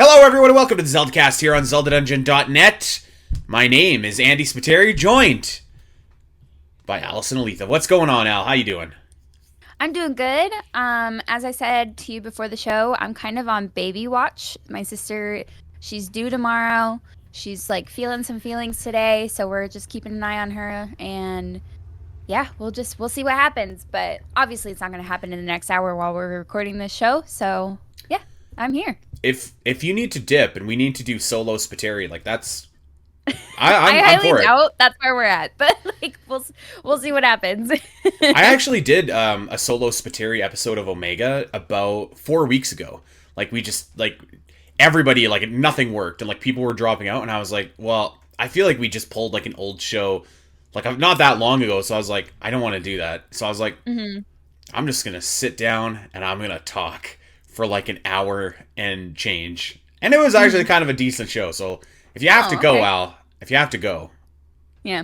Hello everyone and welcome to the Zelda Cast here on ZeldaDungeon.net. My name is Andy Spiteri, joined by Allison Aletha. What's going on, Al? How you doing? I'm doing good. As I said to you before the show, I'm kind of on baby watch. My sister, she's due tomorrow. She's like feeling some feelings today, so we're just keeping an eye on her and yeah, we'll see what happens, but obviously it's not going to happen in the next hour while we're recording this show. So, yeah, I'm here. If you need to dip and we need to do solo Spiteri, like that's I I'm highly for it. doubt that's where we're at, but like we'll see what happens. I actually did a solo Spiteri episode of Omega about 4 weeks ago. Like we just like everybody like nothing worked and like people were dropping out and I was like, well, I feel like we just pulled like an old show like not that long ago, so I was like, I don't want to do that. So I was like, Mhm. I'm just gonna sit down and I'm gonna talk for like an hour and change. And it was actually Mhm. kind of a decent show. So if you have to Oh, go, okay. Al, if you have to go, Yeah.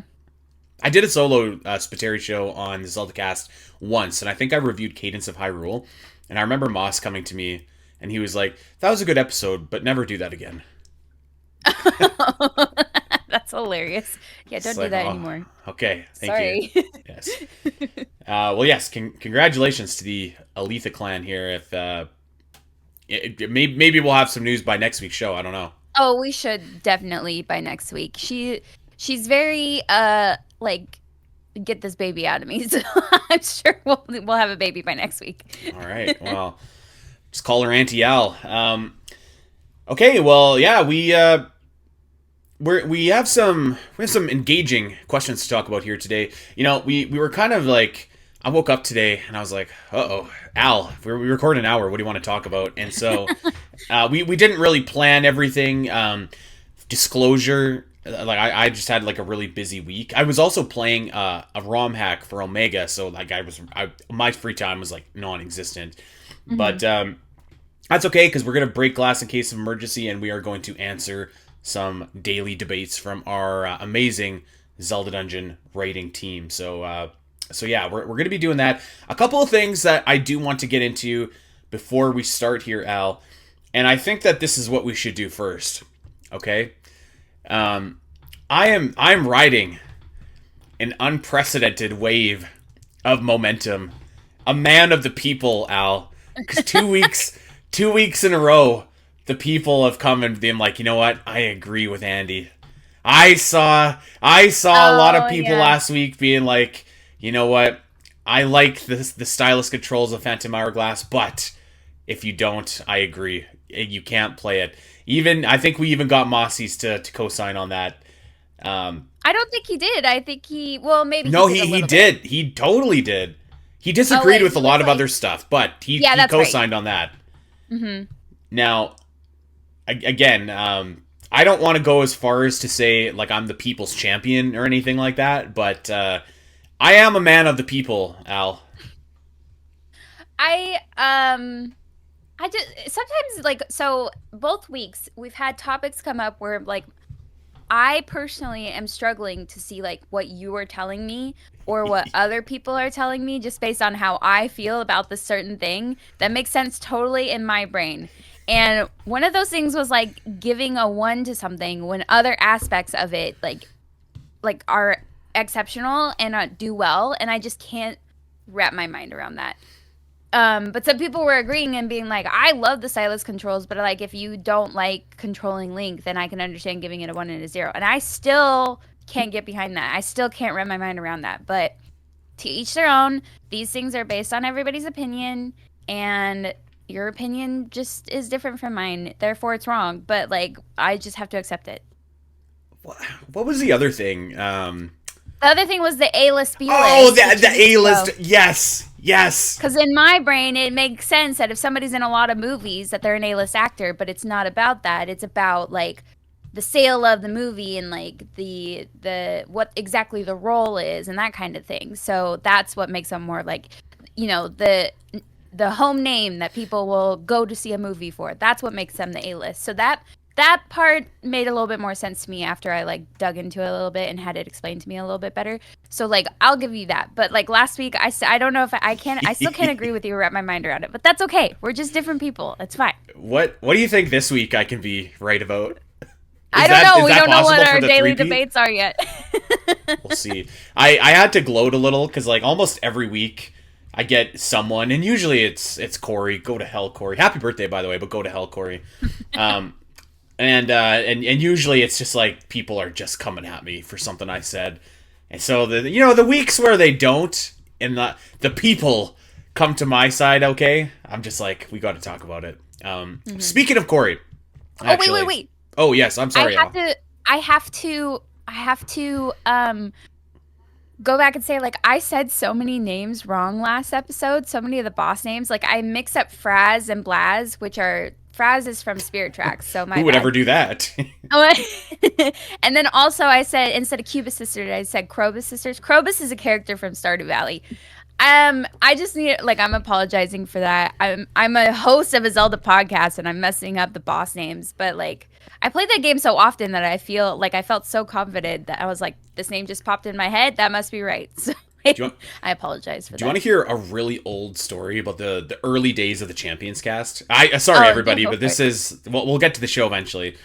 I did a solo Spiteri show on the Zelda Cast once, and I think I reviewed Cadence of Hyrule. And I remember Moss coming to me, and he was like, "That was a good episode, but never do that again." That's hilarious. Yeah, It's don't do like, that oh, anymore. okay, thank you. Sorry. Yes. Well, yes. Congratulations to the Aletha clan here. If maybe we'll have some news by next week's show. I don't know. Oh, we should definitely by next week. She's very like get this baby out of me. So I'm sure we'll have a baby by next week. All right. Well, just call her Auntie Al. Okay. Well, yeah. We have some engaging questions to talk about here today. You know, we were kind of like I woke up today and I was like, uh-oh, Al, we record an hour. What do you want to talk about? And so we didn't really plan everything. Disclosure, like I just had like a really busy week. I was also playing a ROM hack for Omega, so like my free time was like non-existent. Hmm. But that's okay because we're gonna break glass in case of emergency, and we are going to answer some daily debates from our amazing Zelda Dungeon rating team. So yeah, we're going to be doing that. A couple of things that I do want to get into before we start here, Al, and I think that this is what we should do first. Okay, um, I'm riding an unprecedented wave of momentum, a man of the people, Al, because 2 weeks, 2 weeks in a row, the people have come and been like, you know what? I agree with Andy. I saw a lot of Oh people yeah. last week being like, you know what? I like the stylus controls of Phantom Hourglass, but if you don't, I agree. You can't play it. Even I think we even got Mossies to co-sign on that. I don't think he did. I think well, maybe he No, did a he little bit. did. He totally did. He Oh disagreed wait, with a he lot was of like, other stuff, but he yeah, he that's right. co-signed on that. Hmm. Now, again, I don't want to go as far as to say like I'm the people's champion or anything like that, but I am a man of the people, Al. I um I just sometimes like so both weeks we've had topics come up where like I personally am struggling to see like what you are telling me or what other people are telling me just based on how I feel about this certain thing that makes sense totally in my brain. And one of those things was like giving a one to something when other aspects of it like are exceptional and do well, and I just can't wrap my mind around that. But some people were agreeing and being like, I love the stylus controls, but like if you don't like controlling Link, then I can understand giving it a one and a zero. And I still can't get behind that. I still can't wrap my mind around that. But to each their own. These things are based on everybody's opinion, and your opinion just is different from mine. Therefore, it's wrong. But like, I just have to accept it. What was the other thing? The other thing was the A list, B Oh, list, which the you need A to list. go. Yes, yes. Because in my brain, it makes sense that if somebody's in a lot of movies, that they're an A-list actor, but it's not about that. It's about like the sale of the movie and like the what exactly the role is and that kind of thing. So that's what makes them more like, the home name that people will go to see a movie for. That's what makes them the A-list. So that that part made a little bit more sense to me after I like dug into it a little bit and had it explained to me a little bit better. So like I'll give you that. But like last week, I don't know if I still can't agree with you or wrap my mind around it. But that's okay. We're just different people. It's fine. What do you think this week I can be right about? I don't know. Is We that don't know what possible for our the daily three-peat? debates are yet. We'll see. I had to gloat a little because like almost every week I get someone, and usually it's Corey. Go to hell, Corey. Happy birthday, by the way, but go to hell, Corey. And usually it's just like people are just coming at me for something I said, and so the weeks where they don't, and the people come to my side, okay, I'm just like, we got to talk about it. Speaking of Corey, actually, Wait. Oh yes, I'm sorry. I have to go back and say, like, I said so many names wrong last episode, so many of the boss names. Like, I mix up Fraz and Blaz, which are, Fraz is from Spirit Tracks, so my Who would bad. ever do that? And then also I said, instead of Cubus Sisters, I said Krobus Sisters. Krobus is a character from Stardew Valley. I just need, like, I'm apologizing for that. I'm a host of a Zelda podcast and I'm messing up the boss names, but like I played that game so often that I feel like I felt so confident that I was like, this name just popped in my head. That must be right. So I apologize for that. Do you want to hear a really old story about the early days of the Champions Cast? Sorry everybody, but this is we'll get to the show eventually.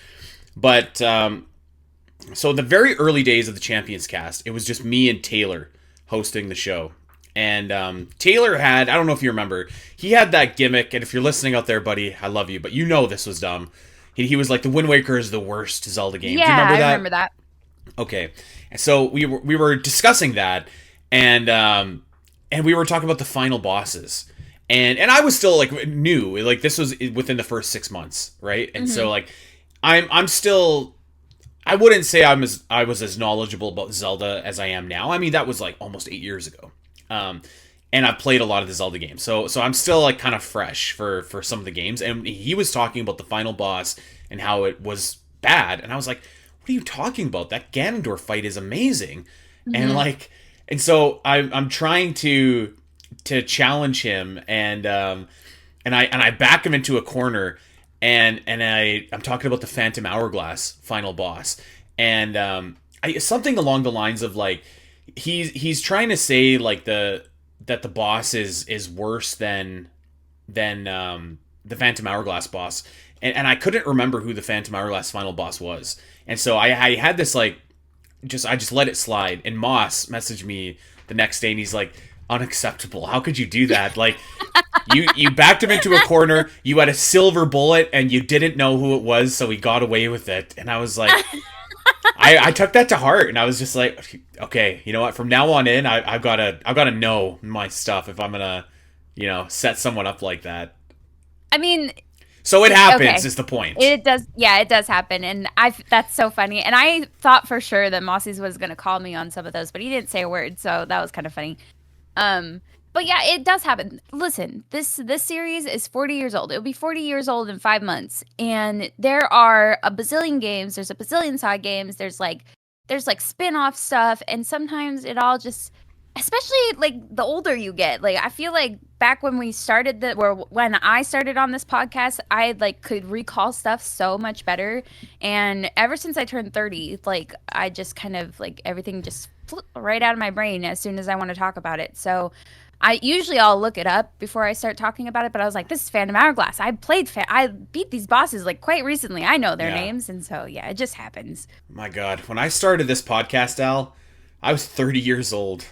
But so the very early days of the Champions Cast, it was just me and Taylor hosting the show. And Taylor had, I don't know if you remember, he had that gimmick, and if you're listening out there, buddy, I love you, but you know this was dumb. He was like, the Wind Waker is the worst Zelda game. Yeah, do you remember that? I remember that. Okay. And so we were discussing that, and we were talking about the final bosses. And I was still like new, like this was within the first 6 months, right? And so like I'm still, I wouldn't say I was as knowledgeable about Zelda as I am now. I mean, that was like almost 8 years ago. And I've played a lot of the Zelda games, so I'm still like kind of fresh for some of the games. And he was talking about the final boss and how it was bad, and I was like, "What are you talking about? That Ganondorf fight is amazing." And so I'm trying to challenge him, and I back him into a corner, and I'm talking about the Phantom Hourglass final boss, and something along the lines of like, he's trying to say like that the boss is worse than the Phantom Hourglass boss, and I couldn't remember who the Phantom Hourglass final boss was, and so I had this like, I just let it slide, and Moss messaged me the next day and he's like, unacceptable, how could you do that? Like, you backed him into a corner, you had a silver bullet, and you didn't know who it was, so he got away with it. And I was like, I took that to heart, and I was just like, okay, you know what? From now on in, I've gotta know my stuff if I'm gonna, set someone up like that. I mean, so it happens, is the point. It does, yeah, it does happen, and that's so funny. And I thought for sure that Mossy's was gonna call me on some of those, but he didn't say a word, so that was kind of funny. But yeah, it does happen. Listen, this series is 40 years old. It'll be 40 years old in 5 months. And there are a bazillion games. There's a bazillion side games. There's like spin-off stuff. And sometimes it all just, especially like the older you get, like I feel like back when we started when I started on this podcast, I like could recall stuff so much better. And ever since I turned 30, like I just kind of like everything just flew right out of my brain as soon as I want to talk about it. So I'll look it up before I start talking about it, but I was like, this is Phantom Hourglass. I beat these bosses like quite recently. I know their names, and so yeah, it just happens. My God, when I started this podcast, Al, I was 30 years old.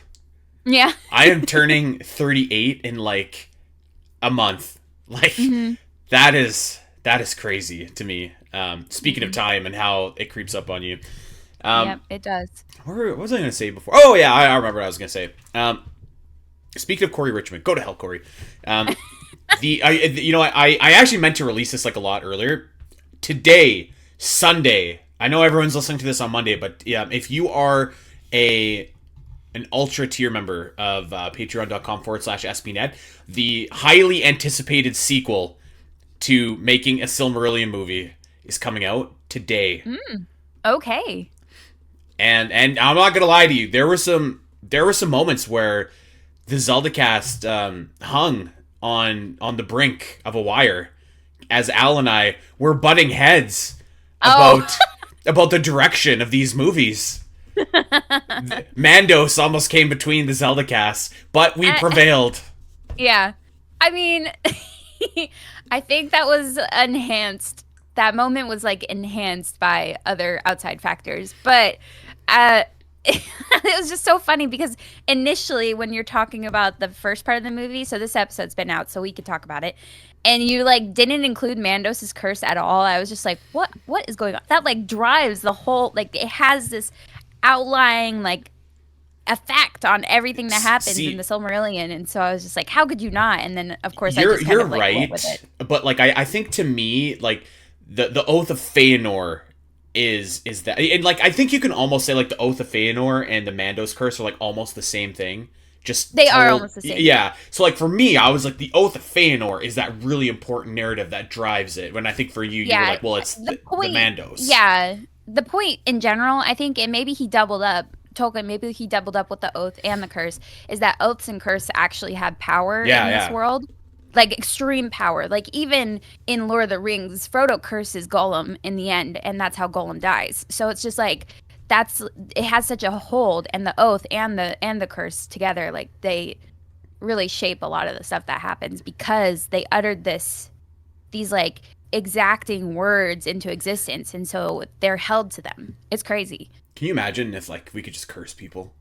Yeah. I am turning 38 in like a month. Like that is crazy to me. Speaking of time and how it creeps up on you. Yeah, it does. What was I going to say before? Oh yeah, I remember what I was going to say. Speaking of Corey Richmond, go to hell, Corey. I actually meant to release this like a lot earlier. Today, Sunday. I know everyone's listening to this on Monday, but yeah, if you are an ultra tier member of patreon.com/SPNet, the highly anticipated sequel to making a Silmarillion movie is coming out today. Okay. And I'm not gonna lie to you, there were some moments where the Zelda Cast hung on the brink of a wire as Al and I were butting heads Oh. about the direction of these movies. Mandos almost came between the Zelda cast, but we prevailed. Yeah. I mean, I think that was enhanced. That moment was like enhanced by other outside factors. But uh it was just so funny because initially when you're talking about the first part of the movie, so this episode's been out so we could talk about it, and you like didn't include Mandos's curse at all. I was just like, what is going on? That like drives the whole, like it has this outlying like effect on everything that happens in the Silmarillion, and so I was just like, how could you not? And then of course I just kind you're of like right, went with it. but like I think to me like the Oath of Feanor is that, and like I think you can almost say like the Oath of Feanor and the Mandos curse are like almost the same thing. Just They are told, almost the same. yeah. So like for me, I was like the Oath of Feanor is that really important narrative that drives it. When I think for you, you were like, well, it's the Mandos. Yeah, the point in general, I think, and maybe he doubled up. Tolkien, maybe he doubled up with the oath and the curse, is that oaths and curse actually have power in this world. Like extreme power. Like even in Lord of the Rings, Frodo curses Gollum in the end, and that's how Gollum dies. So it's just like it has such a hold, and the oath and the curse together, like they really shape a lot of the stuff that happens because they uttered these like exacting words into existence, and so they're held to them. It's crazy. Can you imagine if like we could just curse people?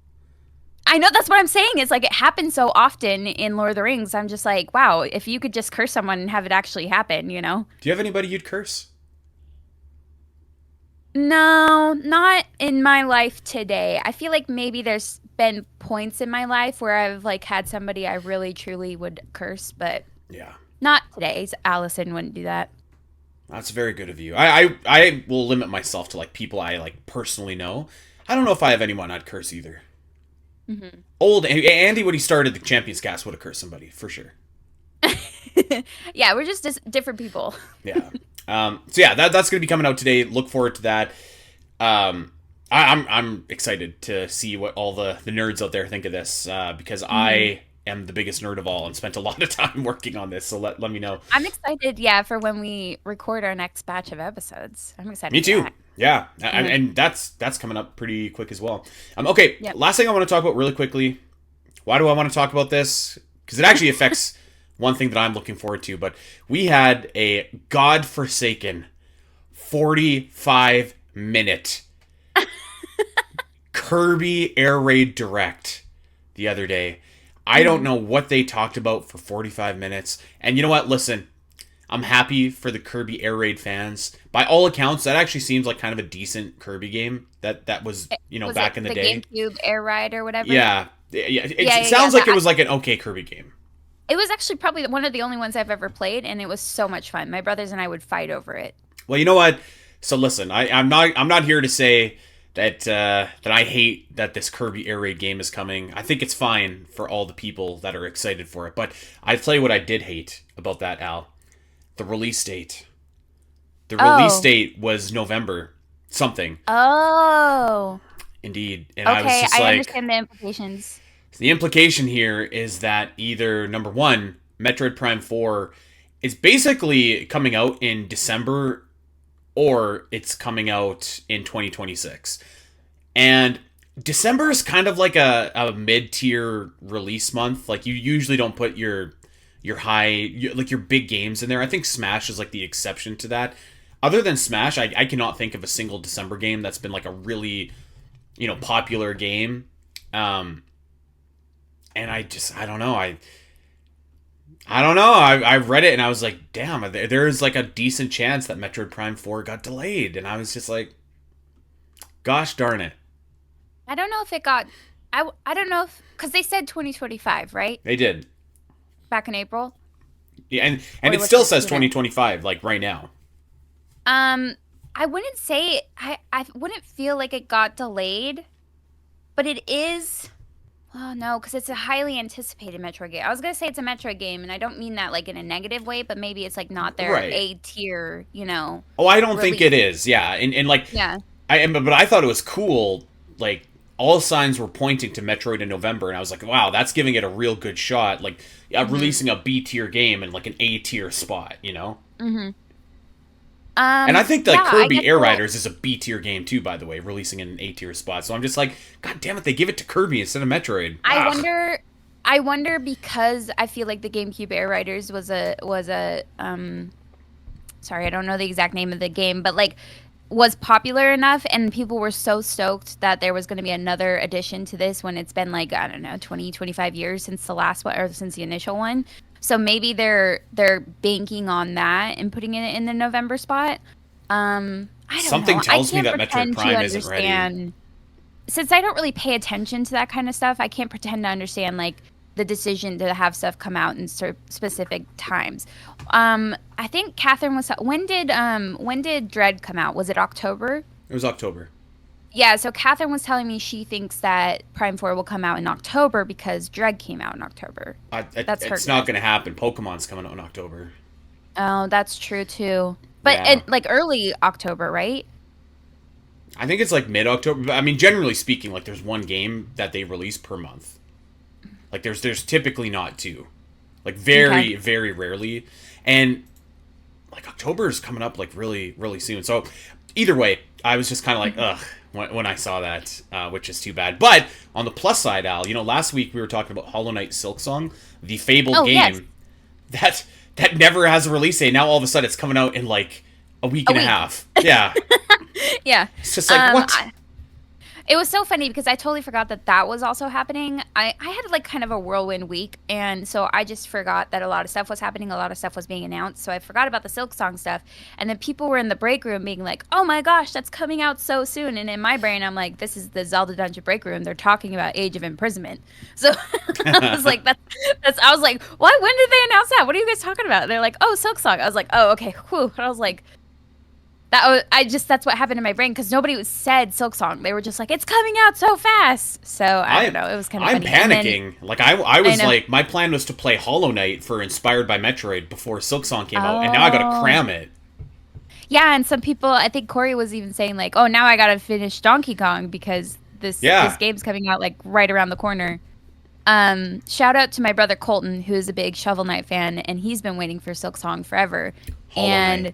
I know, that's what I'm saying. It's like it happens so often in Lord of the Rings. I'm just like, wow, if you could just curse someone and have it actually happen, you know? Do you have anybody you'd curse? No, not in my life today. I feel like maybe there's been points in my life where I've like had somebody I really truly would curse, but yeah, not today. Allison wouldn't do that. That's very good of you. I will limit myself to like people I like personally know. I don't know if I have anyone I'd curse either. Mm-hmm. Old Andy, when he started the Champions Cast, would have cursed somebody for sure. Yeah, we're just different people. Yeah. So yeah, that's going to be coming out today. Look forward to that. I'm excited to see what all the nerds out there think of this because I am the biggest nerd of all and spent a lot of time working on this. So let me know. I'm excited, yeah, for when we record our next batch of episodes. I'm excited. Me too. For that. Yeah, and that's coming up pretty quick as well. Okay, yep. Last thing I want to talk about really quickly. Why do I want to talk about this? Because it actually affects one thing that I'm looking forward to. But we had a godforsaken 45-minute Kirby Air Raid Direct the other day. I don't know what they talked about for 45 minutes. And you know what? Listen, I'm happy for the Kirby Air Raid fans. By all accounts, that actually seems like kind of a decent Kirby game. That was, back in the day. GameCube Air Ride or whatever? Yeah. It sounds like it was like an okay Kirby game. It was actually probably one of the only ones I've ever played, and it was so much fun. My brothers and I would fight over it. Well, you know what? So listen, I'm not here to say that I hate that this Kirby Air Raid game is coming. I think it's fine for all the people that are excited for it. But I'll tell you what I did hate about that, Al. The release date. The release date was November something. Oh. Indeed. And okay, I was just I understand the implications. The implication here is that either, number one, Metroid Prime 4 is basically coming out in December or it's coming out in 2026. And December is kind of like a mid-tier release month. Like, you usually don't put your your big games in there. I think Smash is like the exception to that. Other than Smash, I cannot think of a single December game that's been like a really, popular game. And I don't know. I read it and I was like, damn, there's like a decent chance that Metroid Prime 4 got delayed. And I was just like, gosh darn it. I don't know if it got, I don't know if, because they said 2025, right? They did. Back in April. Yeah, and it still says 2025, like right now. I wouldn't say, I wouldn't feel like it got delayed, but it is. Oh, no, because it's a highly anticipated Metroid game. I was going to say it's a Metroid game, and I don't mean that, like, in a negative way, but maybe it's, like, not their A-tier, Oh, I don't think it is, yeah. And like, yeah. But I thought it was cool, like, all signs were pointing to Metroid in November, and I was like, wow, that's giving it a real good shot, like, releasing a B-tier game in, like, an A-tier spot, Mm-hmm. And I think like Yeah, I guess Kirby Air we'll. Riders is a B tier game too, by the way, releasing in an A tier spot. So I'm just like, God damn it, they give it to Kirby instead of Metroid. I Ugh. wonder. I wonder because I feel like the GameCube Air Riders was a. Sorry, I don't know the exact name of the game, but like was popular enough and people were so stoked that there was going to be another addition to this when it's been like I don't know 20 25 years since the last one or since the initial one. So maybe they're banking on that and putting it in the November spot. I don't Something know. I tells me can't that Metroid pretend to Prime isn't ready. understand since I don't really pay attention to that kind of stuff. I can't pretend to understand like the decision to have stuff come out in specific times. I think Catherine was when did Dread come out? Was it October? It was October. Yeah, so Catherine was telling me she thinks that Prime 4 will come out in October because Dread came out in October. That's her It's not guess. going to happen. Pokemon's coming out in October. Oh, that's true too. But Yeah. like early October, right? I think it's like mid October. I mean, generally speaking, like there's one game that they release per month. Like there's typically not two. Like Okay. very, very rarely. And like October is coming up like really, really soon. So either way, I was just kind of like, Mhm. ugh, when I saw that, which is too bad. But on the plus side, Al, last week we were talking about Hollow Knight Silksong, the fabled Oh, yes. game that never has a release date. Now all of a sudden it's coming out in like a week A and a week. half. Yeah, Yeah. it's just like what? I, It was so funny because I totally forgot that that was also happening. I had like kind of a whirlwind week, and so I just forgot that a lot of stuff was happening. A lot of stuff was being announced, so I forgot about the Silk Song stuff. And then people were in the break room being like, "Oh my gosh, that's coming out so soon!" And in my brain, I'm like, "This is the Zelda Dungeon break room. They're talking about Age of Imprisonment." So I was like, "That's." I was like, "What? When did they announce that? What are you guys talking about?" They're like, "Oh, Silk Song." I was like, "Oh, okay, whew." And I was like. That's what happened in my brain because nobody said Silk Song. They were just like, it's coming out so fast. So I don't I know. It was kind of I'm funny. And then panicking. Like I I was know. like my plan was to play Hollow Knight for Inspired by Metroid before Silksong came out, and now I got to Oh, cram it. yeah. And some people, I think Corey was even saying like, oh, now I got to finish Donkey Kong because this Yeah. game's coming out like right around the corner. Shout out to my brother Colton, who is a big Shovel Knight fan, and he's been waiting for Silk Song forever. Hollow Knight. And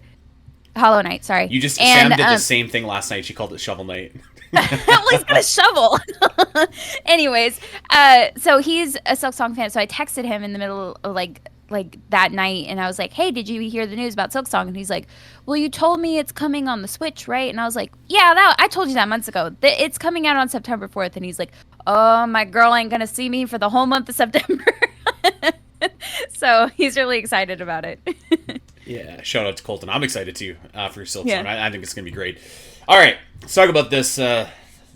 Hollow Knight, sorry. You just And Sam did the same thing last night. She called it Shovel Knight. well, he's got a shovel. Anyways, so he's a Silk Song fan. So I texted him in the middle of like that night, and I was like, "Hey, did you hear the news about Silk Song?" And he's like, "Well, you told me it's coming on the Switch, right?" And I was like, "Yeah, I told you that months ago. It's coming out on September 4th." And he's like, "Oh, my girl ain't gonna see me for the whole month of September." So he's really excited about it. Yeah, shout out to Colton. I'm excited too for Silksong. Yeah. I think it's gonna be great. All right, let's talk about this.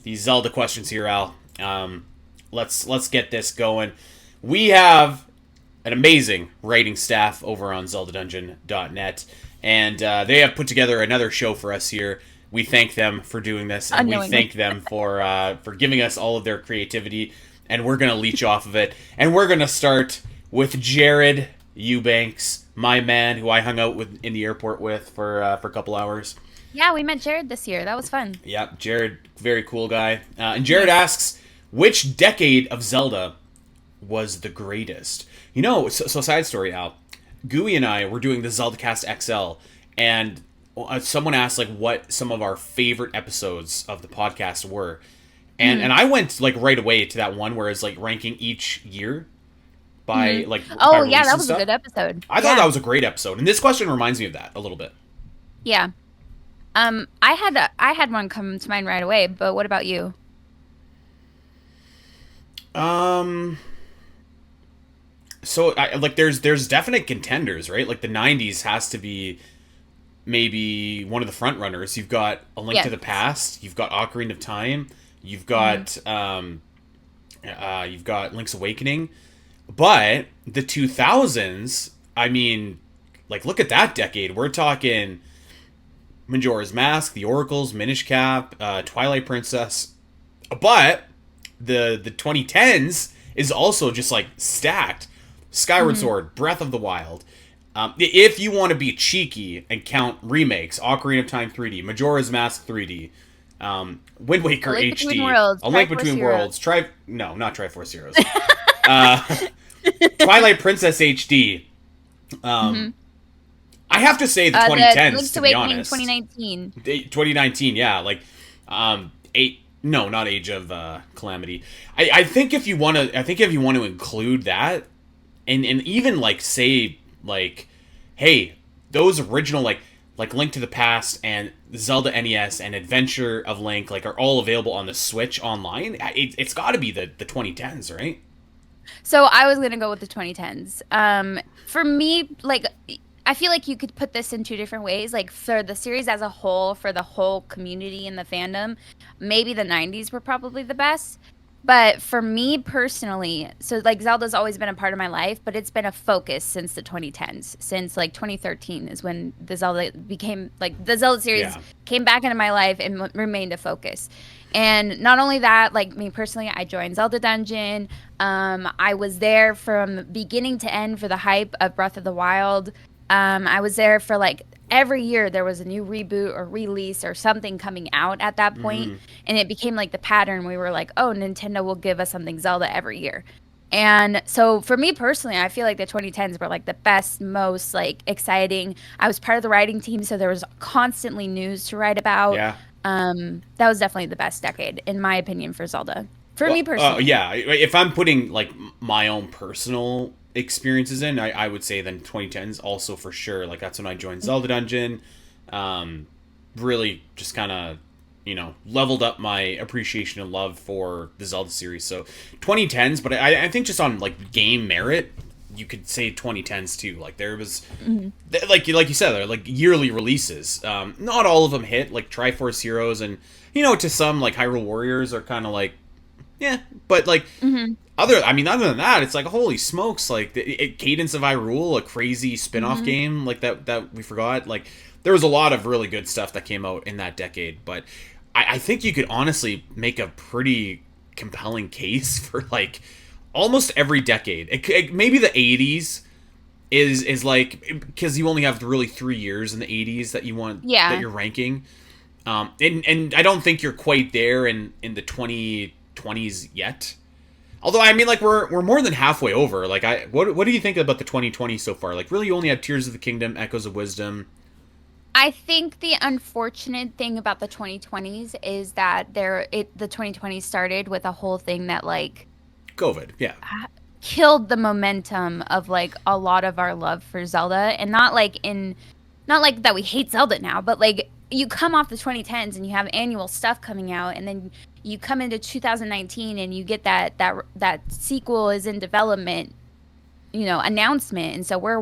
These Zelda questions here, Al. Let's get this going. We have an amazing writing staff over on ZeldaDungeon.net, and they have put together another show for us here. We thank them for doing this, and we Unknowingly. thank them for giving us all of their creativity. And we're gonna leech off of it, and we're gonna start with Jared Eubanks, my man, who I hung out with in the airport with for a couple hours. Yeah, we met Jared this year. That was fun. Yep, Jared, very cool guy. And Jared asks, which decade of Zelda was the greatest? So side story, Al. Gooey and I were doing the Zelda Cast XL, and someone asked like what some of our favorite episodes of the podcast were, and I went like right away to that one where it's like ranking each year by Hmm. like by Oh, yeah, release that and was a stuff. good episode. I thought that Yeah. was a great episode, and this question reminds me of that a little bit. Yeah. I had one come to mind right away, but what about you? Um, so like there's definite contenders, right? Like the '90s has to be maybe one of the front runners. You've got A Link to Yes. the Past, you've got Ocarina of Time, Hmm. you've got Link's Awakening, but the 2000s. I mean, like look at that decade. We're talking Majora's Mask, The Oracles, Minish Cap, Twilight Princess, but the 2010s is also just like stacked. Skyward Hmm. Sword, Breath of the Wild. If you want to be cheeky and count remakes, Ocarina of Time 3D, Majora's Mask 3D, Wind A Waker Link Between HD, Worlds, A Link Triforce Between Heroes. Worlds, not Triforce Heroes, uh, Twilight Princess HD, Hmm. I have to say the The 2010s, Link's to be Awakening honest. 2019. 2019, yeah, like eight. No, not Age of Calamity. I think if you want to, I think if you want to include that, and even like say like, hey, those original like Link to the Past and Zelda NES and Adventure of Link like are all available on the Switch online. It's got to be the 2010s, right? So I was gonna go with the 2010s. For me, like I feel like you could put this in two different ways. Like for the series as a whole, for the whole community and the fandom, maybe the 90s were probably the best. But for me personally, so like Zelda's always been a part of my life, but it's been a focus since the 2010s. Since like 2013 is when the Zelda became like the Zelda series Yeah. came back into my life and remained a focus. And not only that, like me personally, I joined Zelda Dungeon. I was there from beginning to end for the hype of Breath of the Wild. I was there for like every year there was a new reboot or release or something coming out at that point, and it became like the pattern. We were like, oh, Nintendo will give us something Zelda every year. And so for me personally, I feel like the 2010s were like the best, most like exciting. I was part of the writing team, so there was constantly news to write about. Yeah. That was definitely the best decade, in my opinion, for Zelda. For me Well, personally. yeah. If I'm putting like my own personal experiences in, I would say then 2010s also for sure. Like that's when I joined Zelda Dungeon. Really just kind of leveled up my appreciation and love for the Zelda series. So 2010s, but I think just on like game merit, you could say 2010s too. Like there was like you said, they're like yearly releases. Not all of them hit. Like Triforce Heroes and to some like Hyrule Warriors are kind of like yeah, but like other than that, it's like holy smokes, like Cadence of Hyrule, a crazy spin-off game like that we forgot. Like there was a lot of really good stuff that came out in that decade, but I think you could honestly make a pretty compelling case for like almost every decade. Maybe the 80s is like because you only have really 3 years in the 80s that you want that Yeah. you're ranking. And I don't think you're quite there in the 2020s yet. Although I mean, like we're more than halfway over. Like what do you think about the 2020 so far? Like really, you only have Tears of the Kingdom, Echoes of Wisdom. I think the unfortunate thing about the 2020s is that the 2020s started with a whole thing that like COVID, yeah, killed the momentum of like a lot of our love for Zelda, and not like that we hate Zelda now, but like you come off the 2010s and you have annual stuff coming out, and then you come into 2019 and you get that sequel is in development, announcement. And so we're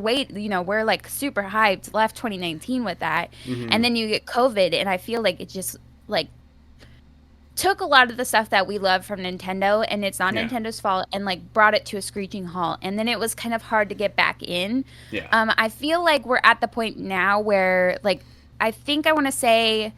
like super hyped, left 2019 with that. And then you get COVID, and I feel like it just like took a lot of the stuff that we love from Nintendo, and it's not yeah, Nintendo's fault, and like brought it to a screeching halt. And then it was kind of hard to get back in. yeah. I feel like we're at the point now where like I think I want to say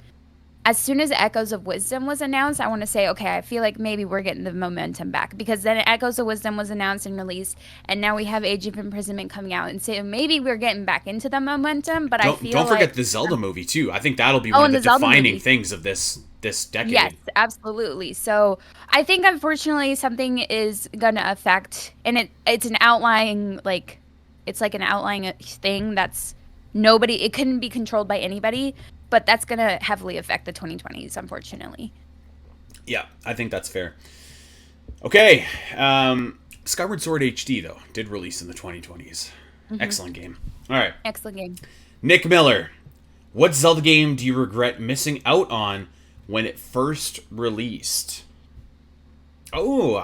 as soon as Echoes of Wisdom was announced, I want to say, okay, I feel like maybe we're getting the momentum back, because then Echoes of Wisdom was announced and released, and now we have Age of Imprisonment coming out, and so maybe we're getting back into the momentum. But I Don't feel forget like, the Zelda movie too. I think that'll be oh, one of and the the Zelda defining movie, things of this yes, decade. absolutely. So I think unfortunately something is gonna affect, and it's an outlying like, it's like an outlying thing that's nobody. It couldn't be controlled by anybody, but that's gonna heavily affect the 2020s, unfortunately. Yeah, I think that's fair. Okay, Skyward Sword HD though did release in the 2020s. Excellent game. All right, Excellent game. Nick Miller, what Zelda game do you regret missing out on when it first released? Oh,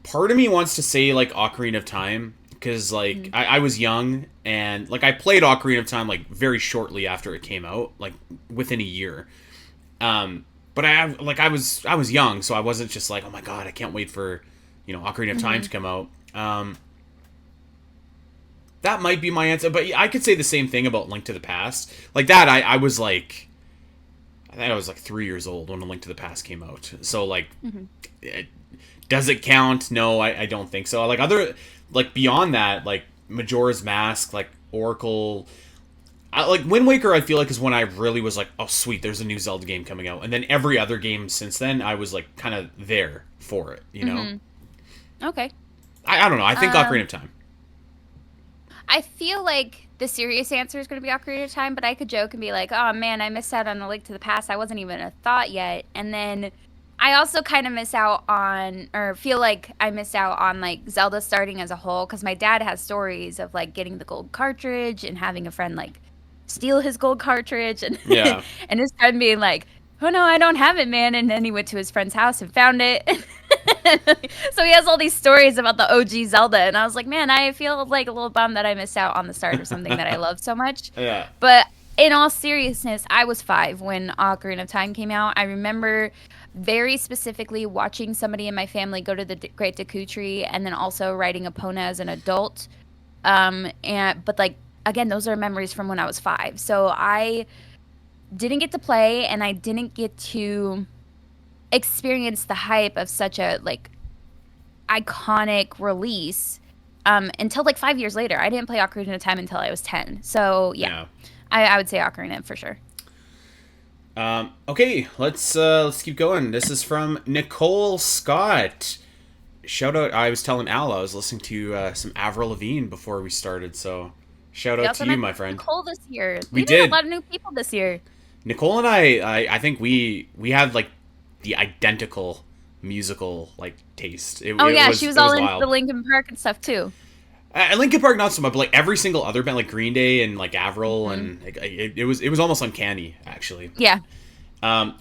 part of me wants to say like Ocarina of Time because like I was young and like I played Ocarina of Time like very shortly after it came out, like within a year. But I was young, so I wasn't just like, oh my god, I can't wait for Ocarina of Time to come out. That might be my answer, but I could say the same thing about Link to the Past. Like that, I was like, I think I was like 3 years old when A Link to the Past came out. So like, does it count? No, I don't think so. Like other, like beyond that, like Majora's Mask, like Oracle, like Wind Waker, I feel like is when I really was like, oh sweet, there's a new Zelda game coming out. And then every other game since then, I was like kind of there for it, you know? Okay. I don't know. I think Ocarina of Time. I feel like the serious answer is going to be Ocarina of Time, but I could joke and be like, "Oh man, I missed out on the Link to the Past. I wasn't even a thought yet." And then I also kind of miss out on, or feel like I miss out on like Zelda starting as a whole, because my dad has stories of like getting the gold cartridge and having a friend like steal his gold cartridge, and Yeah. and his friend being like, "Oh no, I don't have it, man." And then he went to his friend's house and found it. So he has all these stories about the OG Zelda, and I was like, man, I feel like a little bummed that I missed out on the start of something that I love so much. Yeah. But in all seriousness, I was 5 when Ocarina of Time came out. I remember very specifically watching somebody in my family go to the Great Deku Tree, and then also riding Epona as an adult. And but like again, those are memories from when I was 5. So I didn't get to play, and I didn't get to experience the hype of such a like iconic release until like 5 years later. I didn't play Ocarina of Time until I was 10. So yeah, Yeah. I would say Ocarina for sure. Okay, let's keep going. This is from Nicole Scott. Shout out! I was telling Al I was listening to some Avril Lavigne before we started, so shout We out also to you, met my friend. Nicole this year. We We met a did. lot of new people this year. Nicole and I think we had like the identical musical like taste. It, Oh it yeah, was she was it was all into the wild. Linkin Park and stuff too. Linkin Park not so much, but like every single other band, like Green Day and like Avril, Hmm. and like, it was almost uncanny actually. Yeah.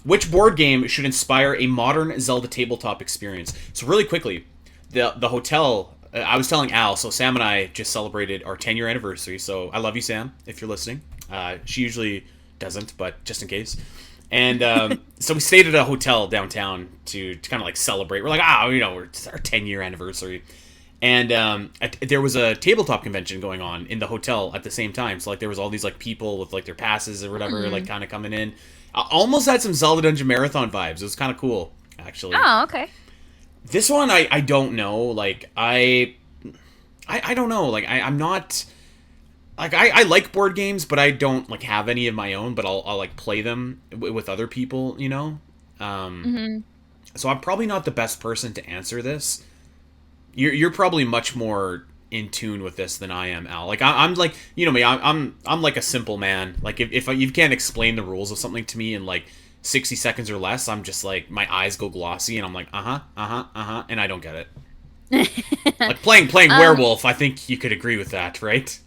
Which board game should inspire a modern Zelda tabletop experience? So really quickly, the hotel. I was telling Al. So Sam and I just celebrated our 10-year anniversary. So I love you, Sam, if you're listening. She usually doesn't, but just in case. And so we stayed at a hotel downtown to kind of like celebrate. We're like, it's our 10-year anniversary. And there was a tabletop convention going on in the hotel at the same time. So like there was all these like people with like their passes or whatever, like kind of coming in. Almost had some Zelda Dungeon Marathon vibes. It was kind of cool, actually. Oh, okay. This one, I don't know. Like I don't know. Like I'm not. Like I like board games, but I don't like have any of my own. But I'll like play them with other people. Hmm. So I'm probably not the best person to answer this. You're probably much more in tune with this than I am, Al. Like I'm like me. I'm like a simple man. Like if you can't explain the rules of something to me in like 60 seconds or less, I'm just like my eyes go glossy and I'm like and I don't get it. Like playing werewolf. I think you could agree with that, right?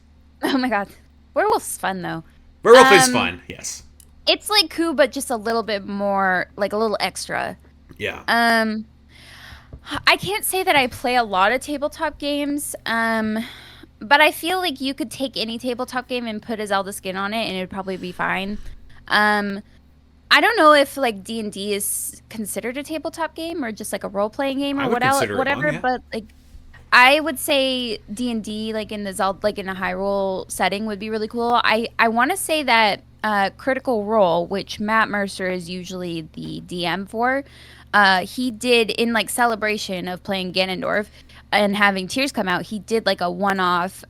Oh my god. Werewolf's fun though. Werewolf is Um, fun. Yes. it's like Coup, but just a little bit more, like a little extra. Yeah. Um, I can't say that I play a lot of tabletop games, but I feel like you could take any tabletop game and put a Zelda skin on it, and it'd probably be fine. Um, I don't know if like D&D is considered a tabletop game or just like a role playing game I or would consider it one. whatever, Yeah. but like I would say D&D like in the Zelda like in a Hyrule setting would be really cool. I want to say that Critical Role, which Matt Mercer is usually the DM for, he did in like celebration of playing Ganondorf and having tears come out. He did like a one-off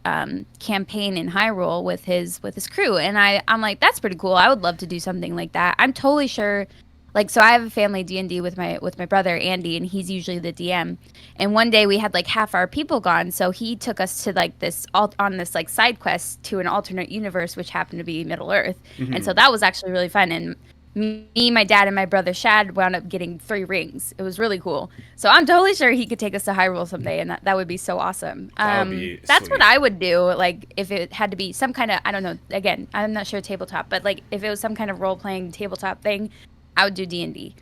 campaign in Hyrule with his crew, and I'm like that's pretty cool. I would love to do something like that. I'm totally sure. Like so, I have a family D&D with my brother Andy, and he's usually the DM. And one day we had like half our people gone, so he took us to like this on this like side quest to an alternate universe, which happened to be Middle Earth. And so that was actually really fun. And me, my dad, and my brother Shad wound up getting 3 rings. It was really cool. So I'm totally sure he could take us to Hyrule someday, and that would be so awesome. That would be That's what sweet. I would do. Like if it had to be some kind of I don't know. Again, I'm not sure tabletop, but like if it was some kind of role playing tabletop thing, I would do D&D.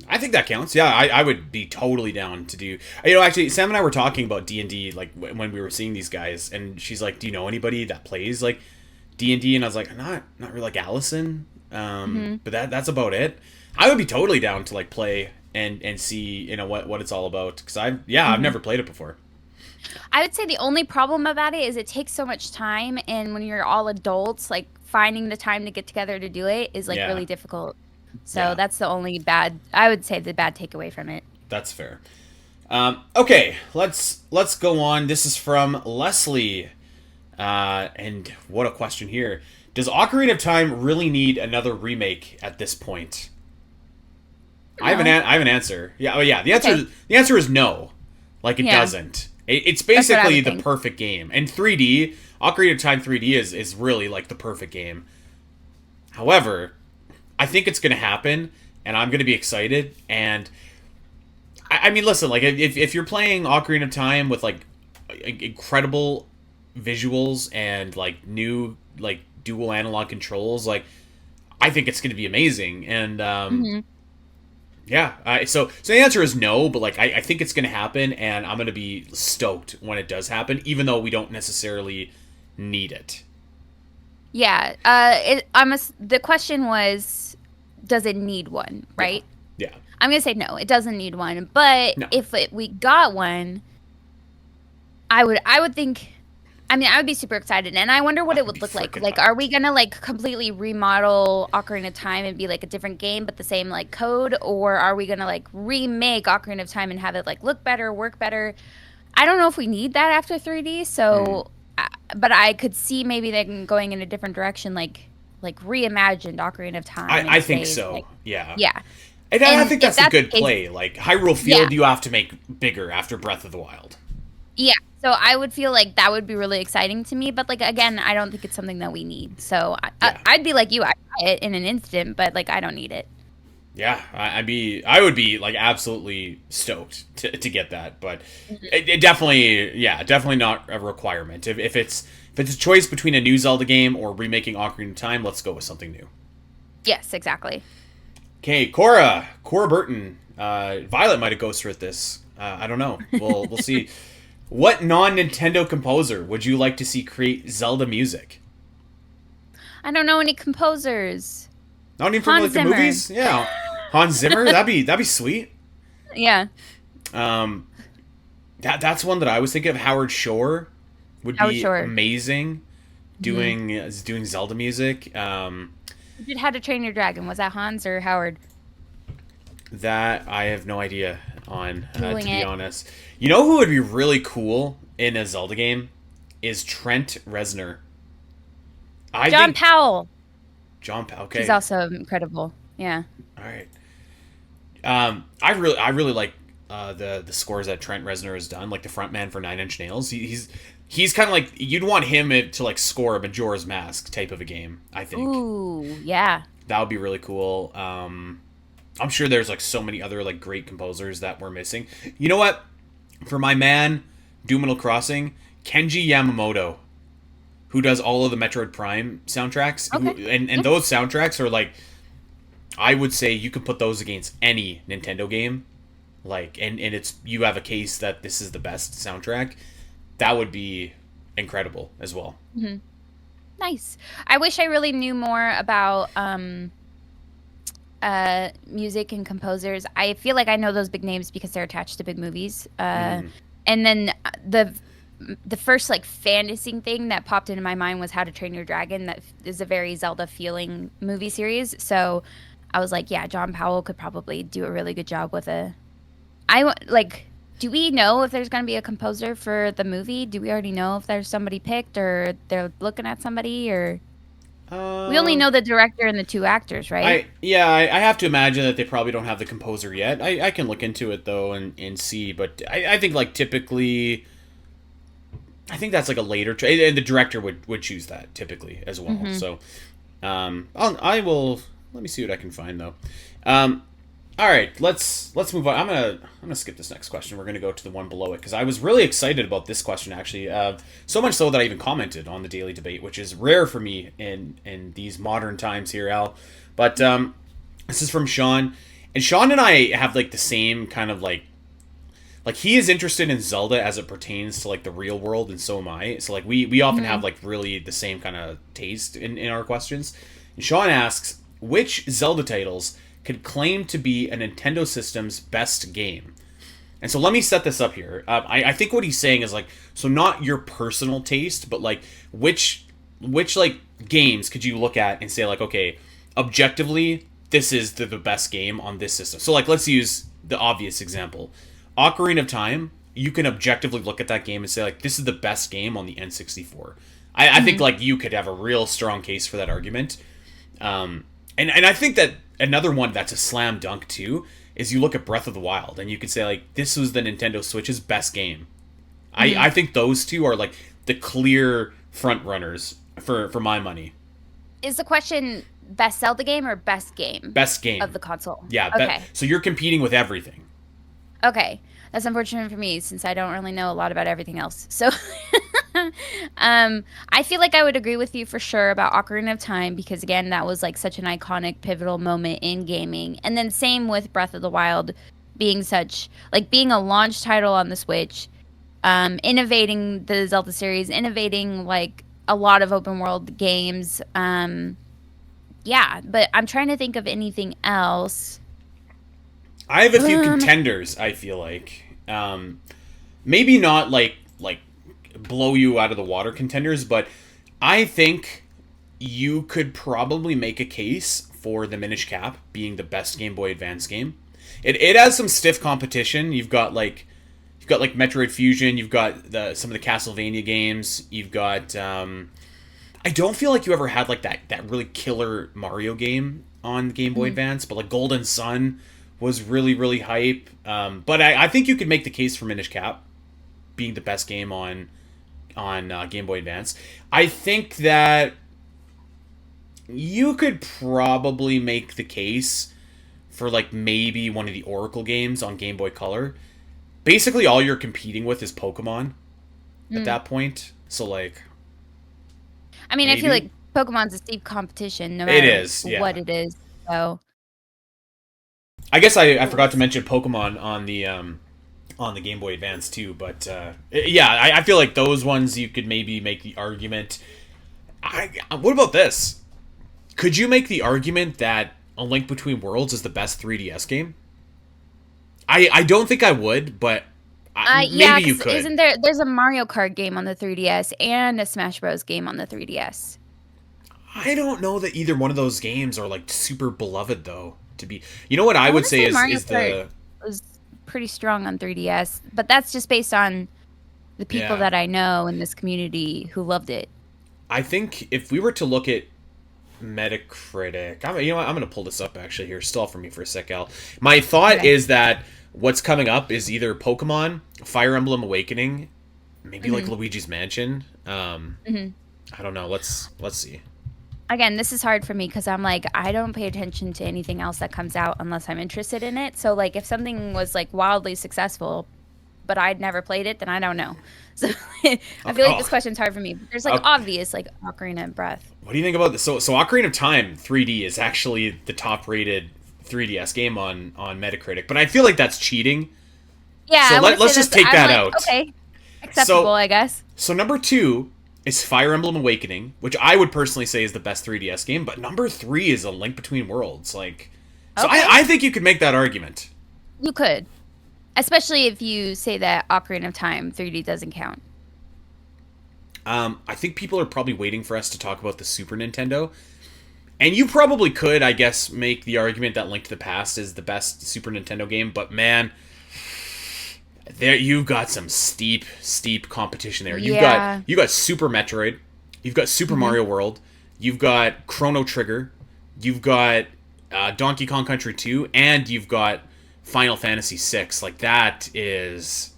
I think that counts. Yeah, I would be totally down to do. Actually, Sam and I were talking about D&D like when we were seeing these guys, and she's like, "Do you know anybody that plays like D&D?" And I was like, "Not really, like Allison." But that's about it. I would be totally down to like play and see what it's all about because I've never played it before. I would say the only problem about it is it takes so much time, and when you're all adults, like finding the time to get together to do it is like Yeah. really difficult. So Yeah. that's the only bad, I would say, the bad takeaway from it. That's fair. Okay, let's go on. This is from Leslie, and what a question here. Does Ocarina of Time really need another remake at this point? I have No. I have an answer. Yeah, oh yeah. Okay. The answer is no. Like it Yeah. doesn't. It's That's what I basically would the think. perfect game. And 3D, Ocarina of Time 3D is really like the perfect game. However, I think it's going to happen, and I'm going to be excited. And I mean, listen, like if you're playing Ocarina of Time with like incredible visuals and like new like dual analog controls, like I think it's going to be amazing. And Hmm. yeah, so the answer is no, but like I think it's going to happen, and I'm going to be stoked when it does happen, even though we don't necessarily need it. Yeah. The question was, does it need one, Yeah, right? yeah, I'm gonna say no, it doesn't need one. But no, if we got one, I would think. I mean, I would be super excited, and I wonder what I it would would be look like. freaking Like, are we hyped. gonna like completely remodel Ocarina of Time and be like a different game, but the same like code, or are we gonna like remake Ocarina of Time and have it like look better, work better? I don't know if we need that after 3D. Mm. So, but I could see maybe them going in a different direction, like reimagined Ocarina of Time I and think say so. like, Yeah. yeah. And I And think if that's a that's the good case, play. Like Hyrule yeah, Field, you have to make bigger after Breath of the Wild. yeah. So I would feel like that would be really exciting to me. But like again, I don't think it's something that we need. So Yeah, I'd be like you, I'd buy it in an instant, but like I don't need it. yeah. I would be like absolutely stoked to get that, but it definitely, yeah, definitely not a requirement. If it's a choice between a new Zelda game or remaking Ocarina of Time, let's go with something new. Yes, exactly. Okay, Cora Burton, Violet might have ghosted at this. I don't know. We'll see. What non-Nintendo composer would you like to see create Zelda music? I don't know any composers. Not even from Hans like the Zimmer. movies. Yeah, Hans Zimmer. That'd be sweet. Yeah, Um, that's one that I was thinking of. Howard Shore would Howard be Shore. amazing Hmm. doing Zelda music. Who did How to Train Your Dragon? Was that Hans or Howard? That I have no idea on, to Googling be it. honest. You know who would be really cool in a Zelda game is Trent Reznor. I John think Powell. John. He's Okay, also incredible. Yeah. all right. I really like the scores that Trent Reznor has done, like the front man for Nine Inch Nails. He's kind of like you'd want him to like score a Majora's Mask type of a game. I think Ooh, yeah. that would be really cool. I'm sure there's like so many other like great composers that we're missing. You know what? For my man, Doomino Crossing, Kenji Yamamoto, who does all of the Metroid Prime soundtracks, Okay. and Yeah. those soundtracks are like, I would say you could put those against any Nintendo game, like, and it's you have a case that this is the best soundtrack. That would be incredible as well. Hmm. Nice. I wish I really knew more about music and composers. I feel like I know those big names because they're attached to big movies. Mm, And then the first like fantasy thing that popped into my mind was How to Train Your Dragon. That is a very Zelda feeling movie series. So I was like, yeah, John Powell could probably do a really good job with a. Like. Do we know if there's going to be a composer for the movie? Do we already know if there's somebody picked or they're looking at somebody or we only um, know the director and the two actors, right? I have to imagine that they probably don't have the composer yet. I can look into it though and see, but I think like typically I think that's like a later and the director would choose that typically as well. Hmm. So I will let me see what I can find though. Um, all right, let's move on. I'm gonna skip this next question. We're gonna go to the one below it because I was really excited about this question actually. So much so that I even commented on the daily debate, which is rare for me in these modern times here, Al. But this is from Sean, and Sean and I have like the same kind of like he is interested in Zelda as it pertains to like the real world, and so am I. So like we often have Hmm. like really the same kind of taste in our questions. And Sean asks, which Zelda titles could claim to be a Nintendo system's best game? And so let me set this up here. I think what he's saying is like, so not your personal taste, but like which like games could you look at and say like, okay, objectively, this is the best game on this system. So like, let's use the obvious example, Ocarina of Time. You can objectively look at that game and say like, this is the best game on the N64. I think Hmm. like you could have a real strong case for that argument. And I think that another one that's a slam dunk too is you look at Breath of the Wild and you could say like this was the Nintendo Switch's best game. I Hmm. think those two are like the clear front runners for my money. Is the question best Zelda game or best game Best game. of the console? Yeah. Okay. So you're competing with everything. Okay. That's unfortunate for me since I don't really know a lot about everything else. So I feel like I would agree with you for sure about Ocarina of Time because again, that was like such an iconic pivotal moment in gaming. And then same with Breath of the Wild being such like being a launch title on the Switch, innovating the Zelda series, innovating like a lot of open world games. Yeah, but I'm trying to think of anything else. I have a few contenders. I feel like maybe not like blow you out of the water contenders, but I think you could probably make a case for the Minish Cap being the best Game Boy Advance game. It has some stiff competition. You've got like Metroid Fusion. You've got some of the Castlevania games. You've got I don't feel like you ever had like that really killer Mario game on Game Boy Advance, but like Golden Sun was really hype. But I think you could make the case for Minish Cap being the best game on Game Boy Advance. I think that you could probably make the case for like maybe one of the Oracle games on Game Boy Color. Basically, all you're competing with is Pokemon at that point. So like, I mean, maybe. I feel like Pokemon's a steep competition, no It matter is, yeah. what it is. So I guess I forgot to mention Pokemon on the Game Boy Advance too, but yeah, I feel like those ones you could maybe make the argument. What about this? Could you make the argument that A Link Between Worlds is the best 3DS game? I don't think I would, but yeah, maybe you 'cause could. isn't there's a Mario Kart game on the 3DS and a Smash Bros game on the 3DS. I don't know that either one of those games are like super beloved though. To be, you know what I I would want to say say Mario is Kart was pretty strong on 3DS, but that's just based on the people Yeah. that I know in this community who loved it. I think if we were to look at Metacritic, you know what, I'm going to pull this up actually here. Stall for me for a sec, Al. My thought Okay. is that what's coming up is either Pokemon, Fire Emblem Awakening, maybe like Luigi's Mansion. I don't know. Let's see. Again, this is hard for me because I'm like, I don't pay attention to anything else that comes out unless I'm interested in it. So, like, if something was like wildly successful, but I'd never played it, then I don't know. So, I feel like this question's hard for me. There's like obvious, like Ocarina and Breath. What do you think about this? So Ocarina of Time 3D is actually the top-rated 3DS game on Metacritic, but I feel like that's cheating. Yeah, So I would let's say just take that like, out. Okay, acceptable, I guess. So number 2 is Fire Emblem Awakening, which I would personally say is the best 3DS game, but number 3 is A Link Between Worlds. Like, so Okay. I think you could make that argument. You could, especially if you say that Ocarina of Time 3D doesn't count. I think people are probably waiting for us to talk about the Super Nintendo. And you probably could, I guess, make the argument that Link to the Past is the best Super Nintendo game, but man, there you've got some steep competition there. You got Super Metroid, you've got Super Mario World, you've got Chrono Trigger, you've got Donkey Kong Country 2, and you've got Final Fantasy 6. Like that is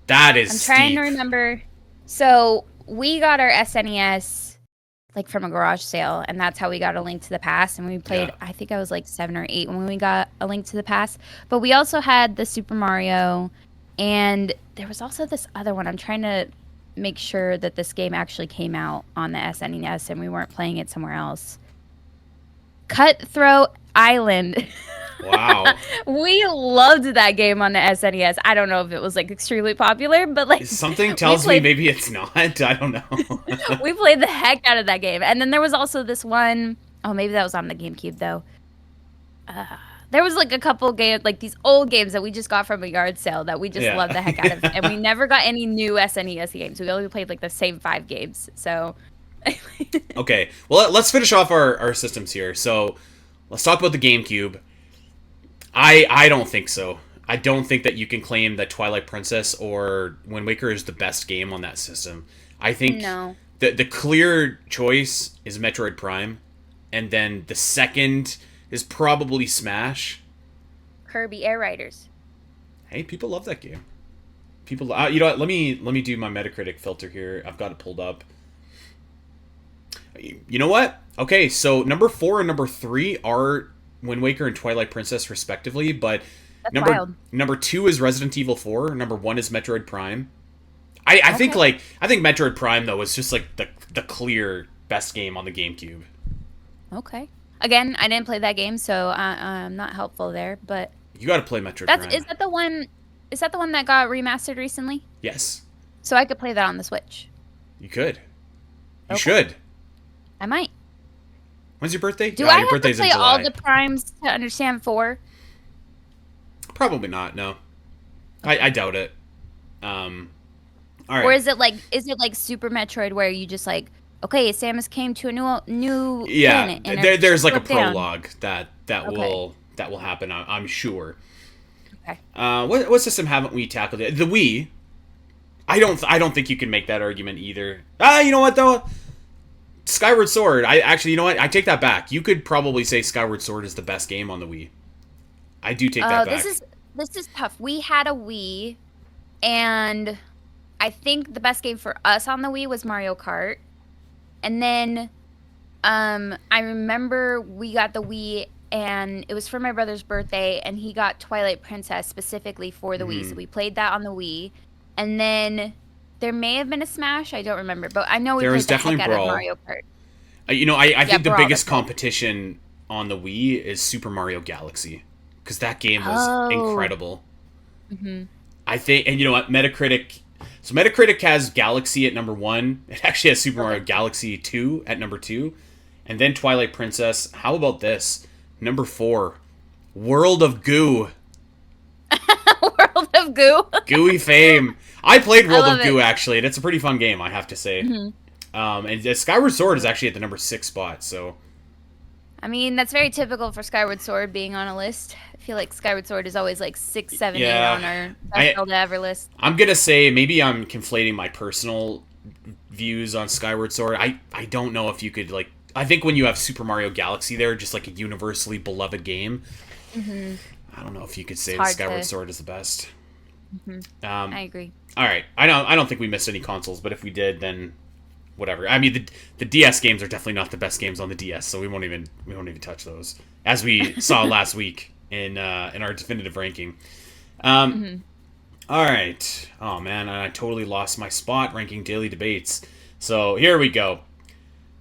I'm steep. trying to remember. So we got our SNES like from a garage sale, and that's how we got A Link to the Past. And we played, I think I was like 7 or 8 when we got A Link to the Past. But we also had the Super Mario, and there was also this other one. I'm trying to make sure that this game actually came out on the SNES and we weren't playing it somewhere else. Cutthroat Island. Wow. We loved that game on the SNES. I don't know if it was like extremely popular, but like Something tells me maybe it's not. I don't know. We played the heck out of that game. And then there was also this one, oh, maybe that was on the GameCube though. There was like a couple games, like these old games that we just got from a yard sale that we just loved the heck out of. And we never got any new SNES games. We only played like the same 5 games. So Okay, well, let's finish off our systems here. So let's talk about the GameCube. I don't think so. I don't think that you can claim that Twilight Princess or Wind Waker is the best game on that system. I think the clear choice is Metroid Prime, and then the second is probably Smash. Kirby Air Riders. Hey, people love that game. People, you know what? Let me do my Metacritic filter here. I've got it pulled up. You know what? Okay, so number 4 and number 3 are Wind Waker and Twilight Princess, respectively. But That's number wild. number 2 is Resident Evil 4. Number 1 is Metroid Prime. I think Okay. like I think Metroid Prime though was just like the clear best game on the GameCube. Okay. Again, I didn't play that game, so I'm not helpful there. But You got to play Metroid that's Prime. is that the one? Is that the one that got remastered recently? Yes, So I could play that on the Switch. you could. You Okay. should. I might. When's your birthday? Do Ah, I your have to birthday's in play all July. the primes to understand 4? Probably not. No, I doubt it. All Or right. is it like Super Metroid where you just like, okay, Samus came to a new Yeah, planet and there's like a slipped down. prologue that Okay. will happen. I'm sure. Okay. What system haven't we tackled yet? The Wii. I don't think you can make that argument either. You know what though? Skyward Sword. I actually, you know what? I take that back. You could probably say Skyward Sword is the best game on the Wii. I do take that Oh, back. this is tough. We had a Wii, and I think the best game for us on the Wii was Mario Kart. And then I remember we got the Wii and it was for my brother's birthday and he got Twilight Princess specifically for the Wii. So we played that on the Wii. And then there may have been a Smash, I don't remember, but I know we There played was the heck definitely out of Brawl. Mario Kart. You know, I Yeah, think the Brawl, biggest that's right. competition on the Wii is Super Mario Galaxy because that game was Oh. incredible. Hmm. I think, and you know what, Metacritic. So Metacritic has Galaxy at number 1. It actually has Super Mario Galaxy 2 at number 2, and then Twilight Princess. How about this? Number 4, World of Goo. World of Goo. Gooey fame. I played World love of Goo it. actually, and it's a pretty fun game, I have to say. Mhm. And Skyward Sword is actually at the number 6 spot. So I mean, that's very typical for Skyward Sword being on a list. I feel like Skyward Sword is always like 6, 7, 8 yeah, on our best Zelda ever list. I'm gonna say maybe I'm conflating my personal views on Skyward Sword. I don't know if you could like. I think when you have Super Mario Galaxy there, just like a universally beloved game. Hmm. I don't know if you could say It's that hard Skyward to- Sword is the best. I agree. All right, I don't think we missed any consoles, but if we did, then whatever. I mean, the DS games are definitely not the best games on the DS, so we won't even touch those, as we saw last week in our definitive ranking. All right. Oh man, I totally lost my spot ranking daily debates. So here we go.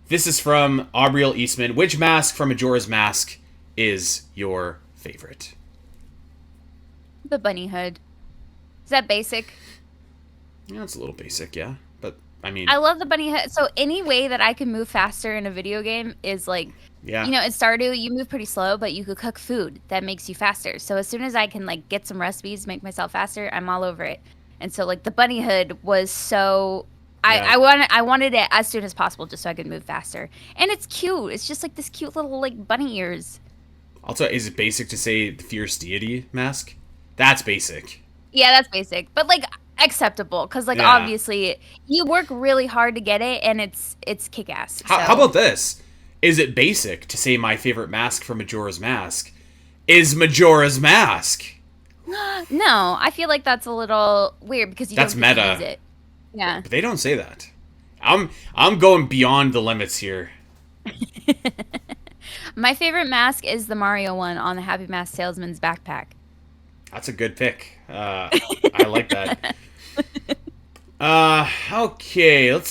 This is from Aubriel Eastman. Which mask from Majora's Mask is your favorite? The bunny hood. Is that basic? Yeah, it's a little basic, yeah. But I mean, I love the bunny hood. So any way that I can move faster in a video game is like, yeah. you know, in Stardew you move pretty slow, but you could cook food that makes you faster. So as soon as I can like get some recipes, make myself faster, I'm all over it. And so like the bunny hood was so Yeah. I wanted it as soon as possible just so I could move faster. And it's cute. It's just like this cute little like bunny ears. Also, is it basic to say the fierce deity mask? That's basic. Yeah, that's basic, but like acceptable because like Yeah. obviously you work really hard to get it, and it's kick ass. How about this? Is it basic to say my favorite mask from Majora's Mask is Majora's Mask? No, I feel like that's a little weird because you That's don't get to meta. use it. Yeah. But they don't say that. I'm going beyond the limits here. My favorite mask is the Mario one on the Happy Mask Salesman's backpack. That's a good pick. I like that. Okay, let's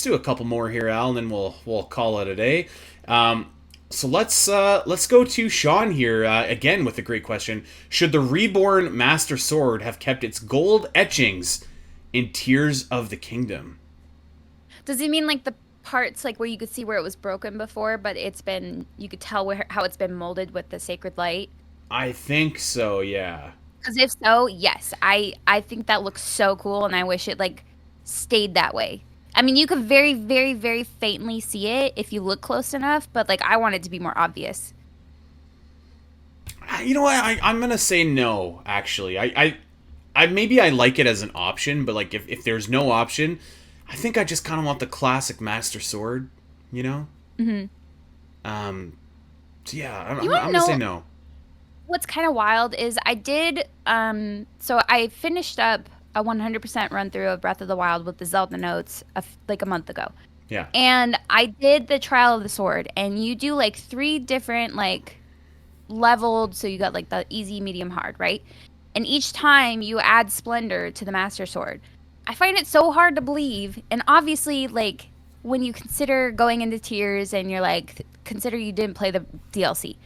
do a couple more here, Al, and then we'll call it a day. So let's go to Sean here again with a great question. Should the reborn Master Sword have kept its gold etchings in Tears of the Kingdom? Does he mean like the parts like where you could see where it was broken before, but you could tell how it's been molded with the sacred light? I think so. Yeah. Because if so, yes, I think that looks so cool, and I wish it like stayed that way. I mean, you could very, very, very faintly see it if you look close enough, but like I want it to be more obvious. You know what? I'm gonna say no. Actually, I maybe I like it as an option, but like if there's no option, I think I just kind of want the classic Master Sword. You know. Hmm. So yeah, You wanna I'm gonna say know- no. What's kind of wild is I did so I finished up a 100% run through of Breath of the Wild with the Zelda notes like a month ago. Yeah. And I did the Trial of the Sword, and you do like three different like leveled, so you got like the easy, medium, hard, right? And each time you add splendor to the Master Sword. I find it so hard to believe, and obviously like when you consider going into tiers and you're like consider you didn't play the DLC.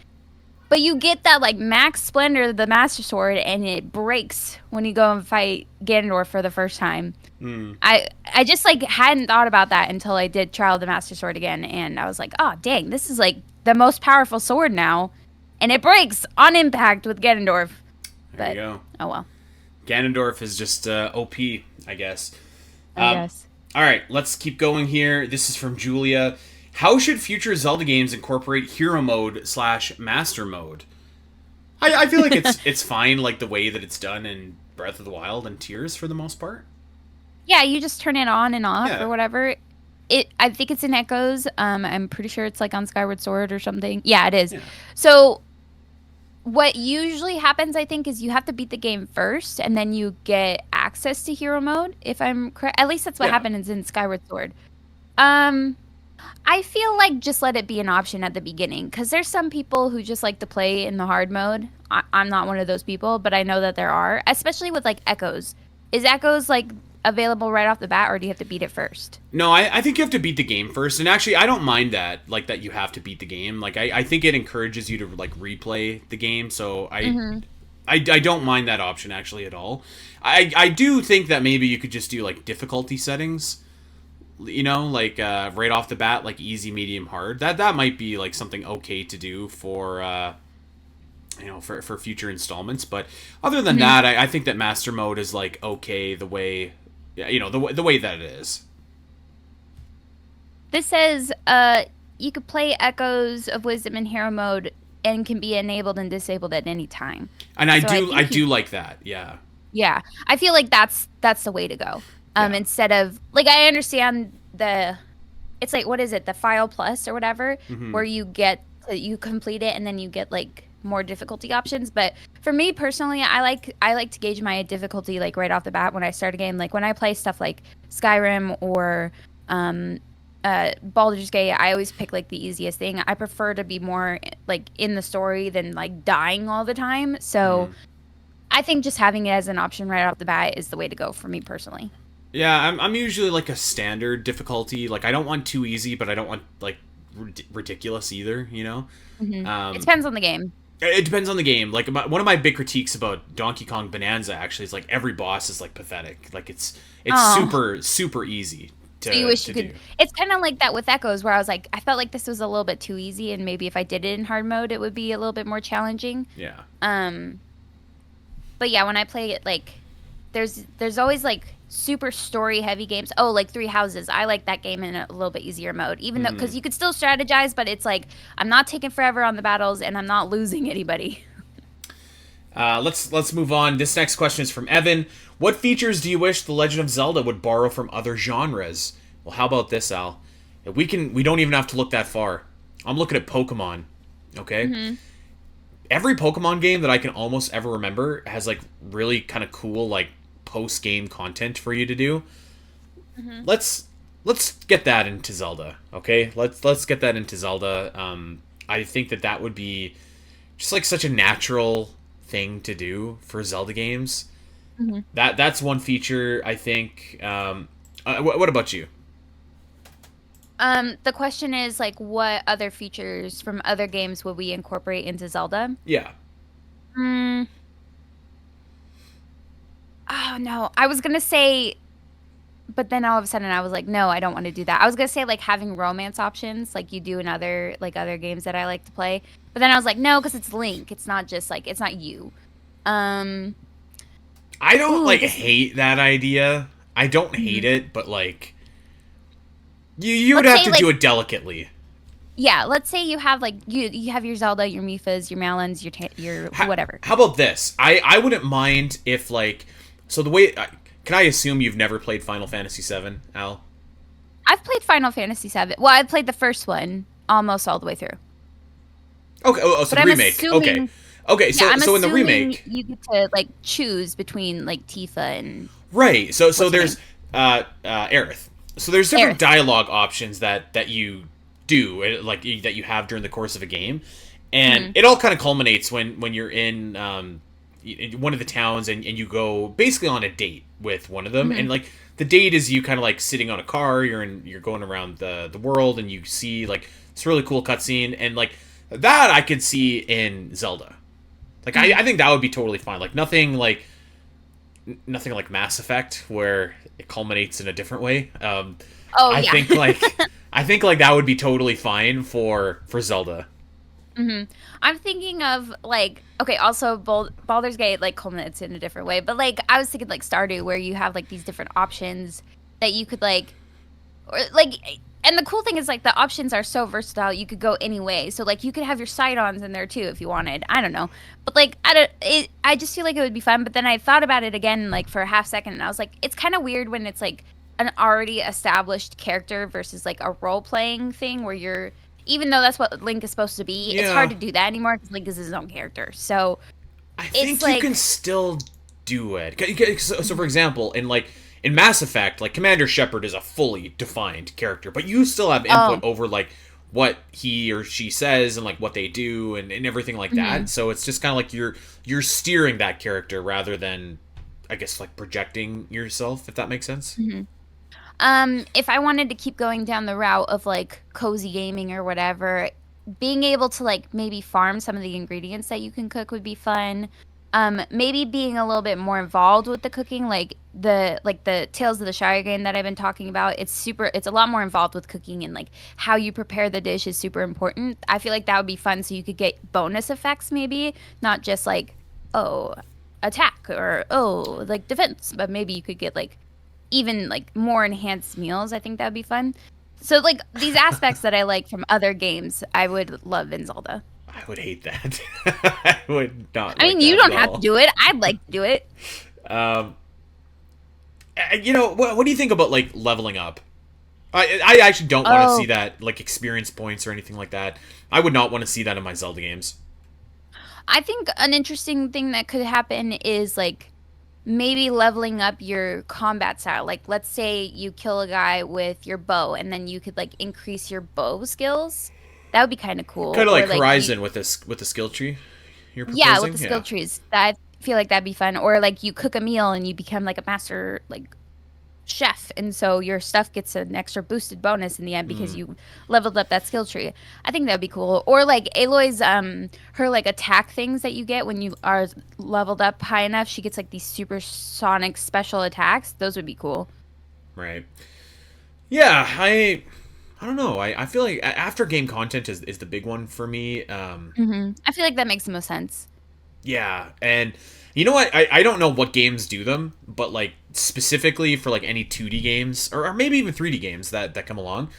But you get that like max splendor of the Master Sword and it breaks when you go and fight Ganondorf for the first time. Mm. I just like hadn't thought about that until I did Trial of the Master Sword again, and I was like, oh dang, this is like the most powerful sword now, and it breaks on impact with Ganondorf. There you But go. oh well, Ganondorf is just OP, I guess. I guess. All right, let's keep going here. This is from Julia. How should future Zelda games incorporate hero mode / master mode? I feel like it's fine, like the way that it's done in Breath of the Wild and Tears for the most part. Yeah, you just turn it on and off Yeah. or whatever. I think it's in Echoes. I'm pretty sure it's like on Skyward Sword or something. Yeah, it is. Yeah. So what usually happens, I think, is you have to beat the game first, and then you get access to hero mode. If I'm correct, at least that's what Yeah. happens in Skyward Sword. Um, I feel like just let it be an option at the beginning, because there's some people who just like to play in the hard mode. I'm not one of those people, but I know that there are, especially with like Echoes. Is Echoes like available right off the bat, or do you have to beat it first? No, I think you have to beat the game first, and actually, I don't mind that. Like that, you have to beat the game. Like I think it encourages you to like replay the game. So Mm-hmm. I don't mind that option actually at all. I do think that maybe you could just do like difficulty settings. You know, like right off the bat, like easy, medium, hard. That might be like something okay to do for for future installments. But other than Mm-hmm. that, I think that master mode is like okay the way, yeah, the way that it is. This says you could play Echoes of Wisdom in hero mode and can be enabled and disabled at any time. And I So I do I think do like that. Yeah. yeah, I feel like that's the way to go. Yeah. Instead of like I understand the it's like what is it, the file plus or whatever, Hmm. where you complete it and then you get like more difficulty options. But for me personally, I like to gauge my difficulty like right off the bat when I start a game. Like when I play stuff like Skyrim or um Baldur's Gate, I always pick like the easiest thing. I prefer to be more like in the story than like dying all the time. So Hmm. I think just having it as an option right off the bat is the way to go for me personally. Yeah, I'm usually like a standard difficulty. Like I don't want too easy, but I don't want like ridiculous either. You know. It Um, depends on the game. it depends on the game. Like one of my big critiques about Donkey Kong Bonanza actually is like every boss is like pathetic. Like it's Oh, super easy so you to wish you do. could. It's kind of like that with Echoes, where I was like, I felt like this was a little bit too easy, and maybe if I did it in hard mode, it would be a little bit more challenging. Yeah. Um, but yeah, when I play it, like, there's always like super story heavy games. Oh, like Three Houses. I like that game in a little bit easier mode, even though Hmm. because you could still strategize, but it's like I'm not taking forever on the battles, and I'm not losing anybody. Let's move on. This next question is from Evan. What features do you wish The Legend of Zelda would borrow from other genres? Well, how about this, Al? We don't even have to look that far. I'm looking at Pokemon. Okay? Hmm. Every Pokemon game that I can almost ever remember has like really kind of cool like post-game content for you to do. Hmm. Let's get that into Zelda, okay? Let's get that into Zelda. I think that would be just like such a natural thing to do for Zelda games. Hmm. That's one feature I think. What about you? The question is like, what other features from other games would we incorporate into Zelda? Yeah. Hmm. Oh no, I was gonna say, but then all of a sudden I was like, no, I don't want to do that. I was gonna say like having romance options, like you do in other games that I like to play. But then I was like, no, because it's Link. It's not just like it's not you. Um. I don't Ooh, like this. hate that idea. I don't hate Mhm. it, but like you would Let's have say to like do it delicately. yeah. Let's say you have like you have your Zelda, your Mifas, your Malins, your whatever. How about this? I wouldn't mind if like so the way can I assume you've never played Final Fantasy VII, Al? I've played Final Fantasy VII. Well, I played the first one almost all the way through. Okay, so But the I'm remake. Okay, assuming, okay. yeah, I'm So in the assuming remake, you get to like choose between like Tifa and right? So what's her there's name? Aerith. So there's different Aerith. dialogue options that you do, that you have during the course of a game, and Mm-hmm. it all kind of culminates when you're in one of the towns, and you go basically on a date with one of them, Mm-hmm. and like the date is you kind of like sitting on a car, you're going around the world, and you see like this really cool cutscene, and like that I could see in Zelda. Like Mm-hmm. I think that would be totally fine. Like nothing like Mass Effect where it culminates in a different way. Oh I yeah. think like I think like that would be totally fine for Zelda. I'm thinking of like okay, also Baldur's Gate like culminates in a different way, but like I was thinking like Stardew where you have like these different options that you could like or like and the cool thing is like the options are so versatile you could go any way. So like you could have your side-ons in there too if you wanted. I don't know. But like I just feel like it would be fun, but then I thought about it again like for a half second and I was like it's kind of weird when it's like an already established character versus like a role-playing thing where you're even though that's what Link is supposed to be, it's hard Yeah, to do that anymore because Link is his own character. So I it's think you can like, still do it. So for example, in Mass Effect, like Commander Shepard is a fully defined character, but you still have input oh, over like what he or she says and like what they do and everything like mhm. that. So it's just kind of like you're steering that character rather than I guess like projecting yourself, if that makes sense. If I wanted to keep going down the route of like cozy gaming or whatever, being able to like maybe farm some of the ingredients that you can cook would be fun. Maybe being a little bit more involved with the cooking, like the Tales of the Shire game that I've been talking about. It's a lot more involved with cooking and like how you prepare the dish is super important. I feel like that would be fun so you could get bonus effects maybe, not just like, oh, attack or oh, like defense, but maybe you could get like even like more enhanced meals. I think that would be fun. So like these aspects that I like from other games, I would love in Zelda. I would hate that. I would not I like mean, you that at don't have to all. do it. I'd like to do it. Um, what do you think about like leveling up? I actually don't want to see Oh, that like experience points or anything like that. I would not want to see that in my Zelda games. I think an interesting thing that could happen is like maybe leveling up your combat style. Like let's say you kill a guy with your bow and then you could like increase your bow skills. That would be kind of cool. Kind of Or like like you Horizon with this with the skill tree you're yeah, with the proposing. skill Yeah. trees. That I feel like that'd be fun. Or like you cook a meal and you become like a master like chef and so your stuff gets an extra boosted bonus in the end because Mm. you leveled up that skill tree. I think that'd be cool. Or like Aloy's her like attack things that you get when you are leveled up high enough, she gets like these supersonic special attacks. Those would be cool. Right. Yeah. I don't know. I feel like after game content is the big one for me. I feel like that makes the most sense. Yeah, and you know what? I don't know what games do them, but like specifically for like any 2D games or maybe even 3D games that come along,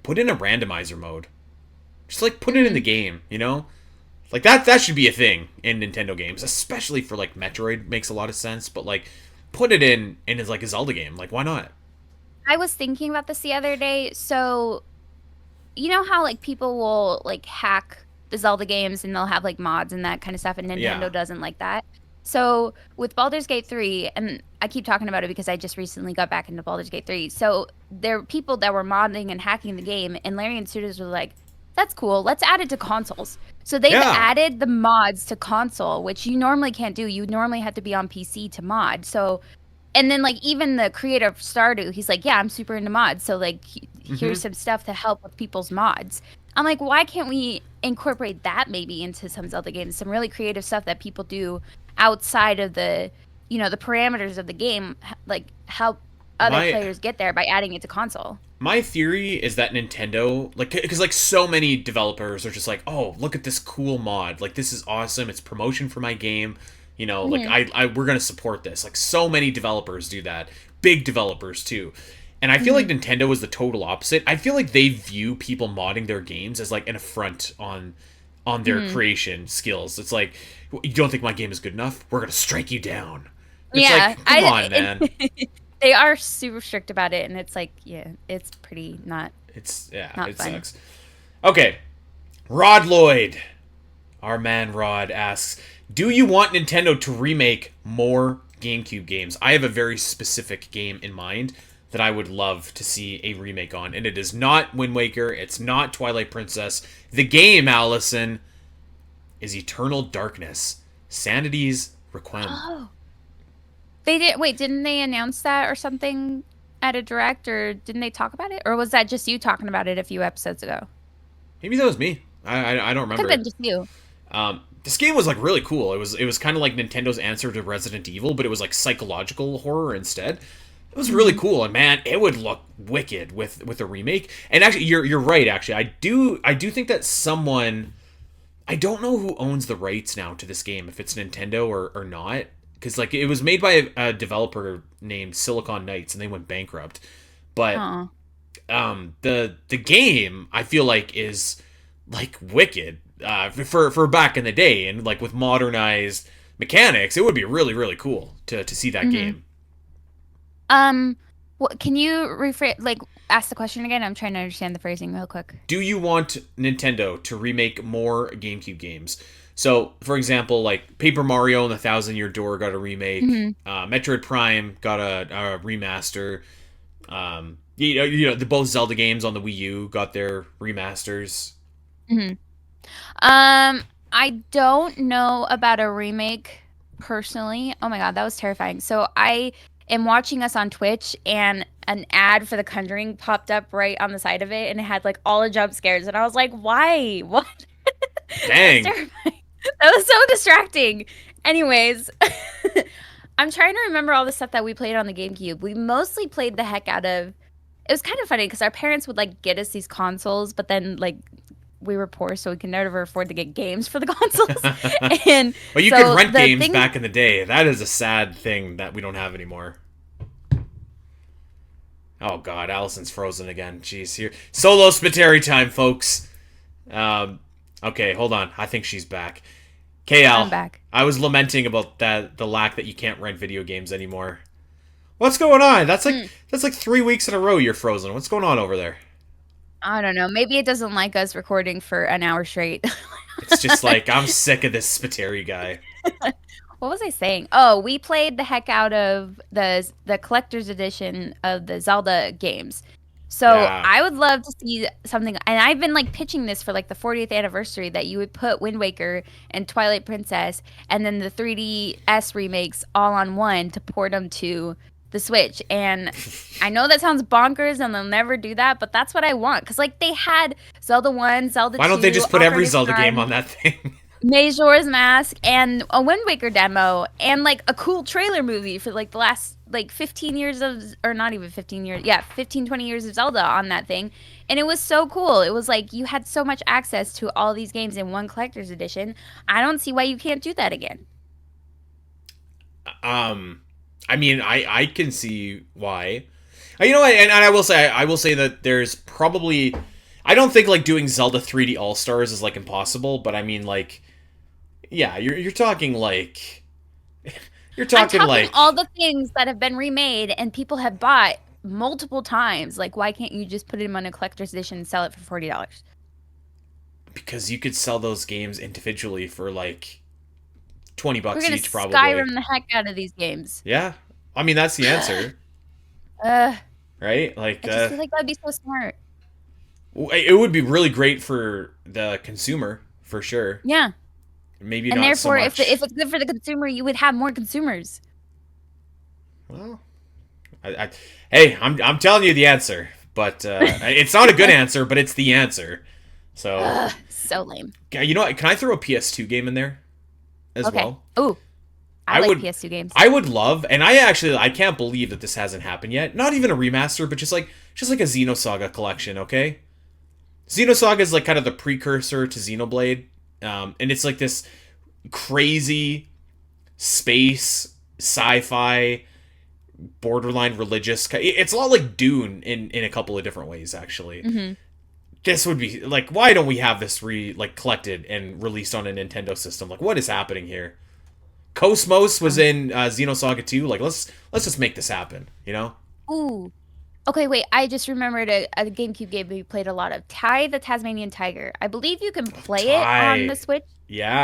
put in a randomizer mode. Just like put it in the Hmm. game, you know? Like that should be a thing in Nintendo games, especially for like Metroid makes a lot of sense, but like put it in as like a Zelda game. Like why not? I was thinking about this the other day. So you know how like people will like hack the Zelda games and they'll have like mods and that kind of stuff, and Yeah. Nintendo doesn't like that. So with Baldur's Gate 3, and I keep talking about it because I just recently got back into Baldur's Gate 3. So there were people that were modding and hacking the game, and Larry and Studios were like, that's cool. Let's add it to consoles. So they've Yeah. added the mods to console, which you normally can't do. You normally have to be on PC to mod. So and then like even the creator of Stardew, he's like, yeah, I'm super into mods, so like here's Mhm. some stuff to help with people's mods. I'm like, why can't we incorporate that maybe into some Zelda games, some really creative stuff that people do outside of the, the parameters of the game, like help other My players get there by adding it to console. my theory is that Nintendo, like, because like so many developers are just like, oh, look at this cool mod, like this is awesome, it's promotion for my game, like Hmm. we're gonna support this. Like so many developers do that, big developers too, and I feel like Hmm. Nintendo is the total opposite. I feel like they view people modding their games as like an affront on their Hmm. creation skills. It's like, you don't think my game is good enough? We're gonna strike you down. It's Yeah, like, come on, man. they are super strict about it, and it's like, yeah, it's pretty Yeah, not it fun. sucks. Okay, Rod Lloyd, our man Rod asks, "Do you want Nintendo to remake more GameCube games?" I have a very specific game in mind that I would love to see a remake on, and it is not Wind Waker. It's not Twilight Princess. The game, Allison, is Eternal Darkness. Sanity's Requiem. Oh. They did wait, didn't they announce that or something at a direct, or didn't they talk about it? Or was that just you talking about it a few episodes ago? Maybe that was me. I don't It could remember. have been just you. This game was like really cool. It was kind of like Nintendo's answer to Resident Evil, but it was like psychological horror instead. It was really cool, and man, it would look wicked with a remake. And actually, you're right. Actually, I do think that someone, I don't know who owns the rights now to this game, if it's Nintendo or not, because like it was made by a developer named Silicon Knights, and they went bankrupt. But Huh. the game I feel like is like wicked for back in the day, and like with modernized mechanics, it would be really really cool to see that Mhm. game. What can you rephrase, like, ask the question again? I'm trying to understand the phrasing real quick. Do you want Nintendo to remake more GameCube games? So, for example, like Paper Mario and the Thousand Year Door got a remake. Mhm. Metroid Prime got a remaster. The both Zelda games on the Wii U got their remasters. Mhm. Um, I don't know about a remake personally. Oh my God, that was terrifying. So I am watching us on Twitch, and an ad for The Conjuring popped up right on the side of it, and it had like all the jump scares, and I was like, why? What? That was Dang. terrifying. That was so distracting. Anyways, I'm trying to remember all the stuff that we played on the GameCube. We mostly played the heck out of. It was kind of funny because our parents would like get us these consoles, but then like we were poor, so we could never afford to get games for the consoles. And Well, you could so rent the games thing, back in the day. That is a sad thing that we don't have anymore. Oh God, Allison's frozen again. Jeez, here solo spiteri time, folks. Um, okay, hold on. I think she's back. I'm KL, back. I was lamenting about the lack that you can't rent video games anymore. What's going on? That's like 3 weeks in a row you're frozen. What's going on over there? I don't know. Maybe it doesn't like us recording for an hour straight. It's just like I'm sick of this spiteri guy. What was I saying? Oh, we played the heck out of the collector's edition of the Zelda games. So Yeah. I would love to see something, and I've been like pitching this for like the 40th anniversary, that you would put Wind Waker and Twilight Princess and then the 3DS remakes all on one to port them to the Switch. And I know that sounds bonkers and they'll never do that, but that's what I want. Because like they had Zelda 1, Zelda Why 2, don't they just put every Ocarina of Zelda game Time, on that thing? Majora's Mask, and a Wind Waker demo, and like a cool trailer movie for like the last like 15 years of, or not even 15 years, yeah, 15, 20 years of Zelda on that thing. And it was so cool. It was like you had so much access to all these games in one collector's edition. I don't see why you can't do that again. um, I mean, I can see why. You know what? And I will say that there's probably, I don't think like doing Zelda 3D All Stars is like impossible, but I mean like, yeah, you're talking like you're I'm talking talking like all the things that have been remade and people have bought multiple times. Like, why can't you just put them on a collector's edition and sell it for $40? because you could sell those games individually for like 20 We're bucks gonna each probably. Skyrim the heck out of these games. Yeah. I mean, that's the answer, Uh, right? Like I just feel like that'd be so smart. it would be really great for the consumer for sure. Yeah. Maybe And not so therefore, if much. if it's good for the consumer, you would have more consumers. Well, hey, I'm telling you the answer, but it's not a good answer, but it's the answer. So, Ugh, so lame. yeah, you know what? Can I throw a PS2 game in there as Okay. well? Ooh, I I like would, PS2 games. I would love, and I can't believe that this hasn't happened yet. Not even a remaster, but just like a Xenosaga collection. Okay, Xenosaga is like kind of the precursor to Xenoblade, and it's like this crazy space sci-fi borderline religious. It's a lot like Dune in a couple of different ways actually. Hmm. This would be like, why don't we have this collected and released on a Nintendo system? Like, what is happening here? Cosmos was in Xenosaga 2. Like, let's just make this happen, you know? Ooh. Okay, wait. I just remembered a GameCube game we played a lot of. Ty the Tasmanian Tiger. I believe you can play it on the Ty. Switch.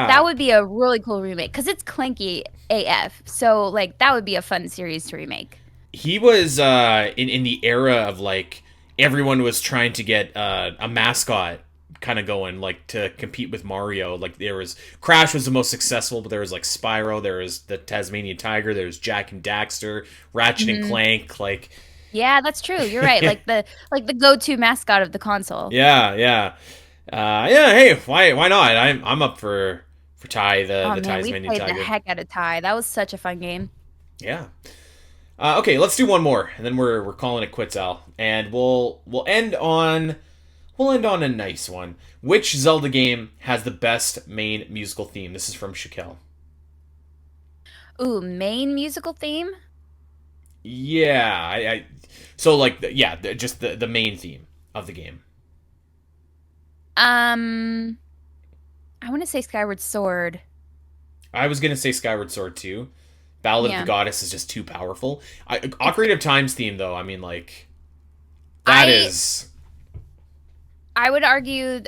That Yeah. would be a really cool remake because it's clanky AF. So like that would be a fun series to remake. he was in the era of like everyone was trying to get a mascot kind of going like to compete with Mario. Like there was Crash was the most successful, but there was like Spyro, there was the Tasmanian Tiger, there was Jack and Daxter, Ratchet and Hmm. Clank. Like Yeah, that's true. You're right. Like the go-to mascot of the console. yeah, yeah, yeah. Hey, why not? I'm up for Ty Oh the man, we Tasmanian played the Tiger. heck out of Tie. That was such a fun game. Yeah. Okay, let's do one more, and then we're calling it quits, Al. And we'll end on a nice one. Which Zelda game has the best main musical theme? This is from Shaquille. Ooh, main musical theme? Yeah, so like yeah, just the main theme of the game. Um, I want to say Skyward Sword. I was gonna say Skyward Sword too. Ballad of the Yeah. Goddess is just too powerful. It's Ocarina of Time's theme though, I mean like that I is I would argue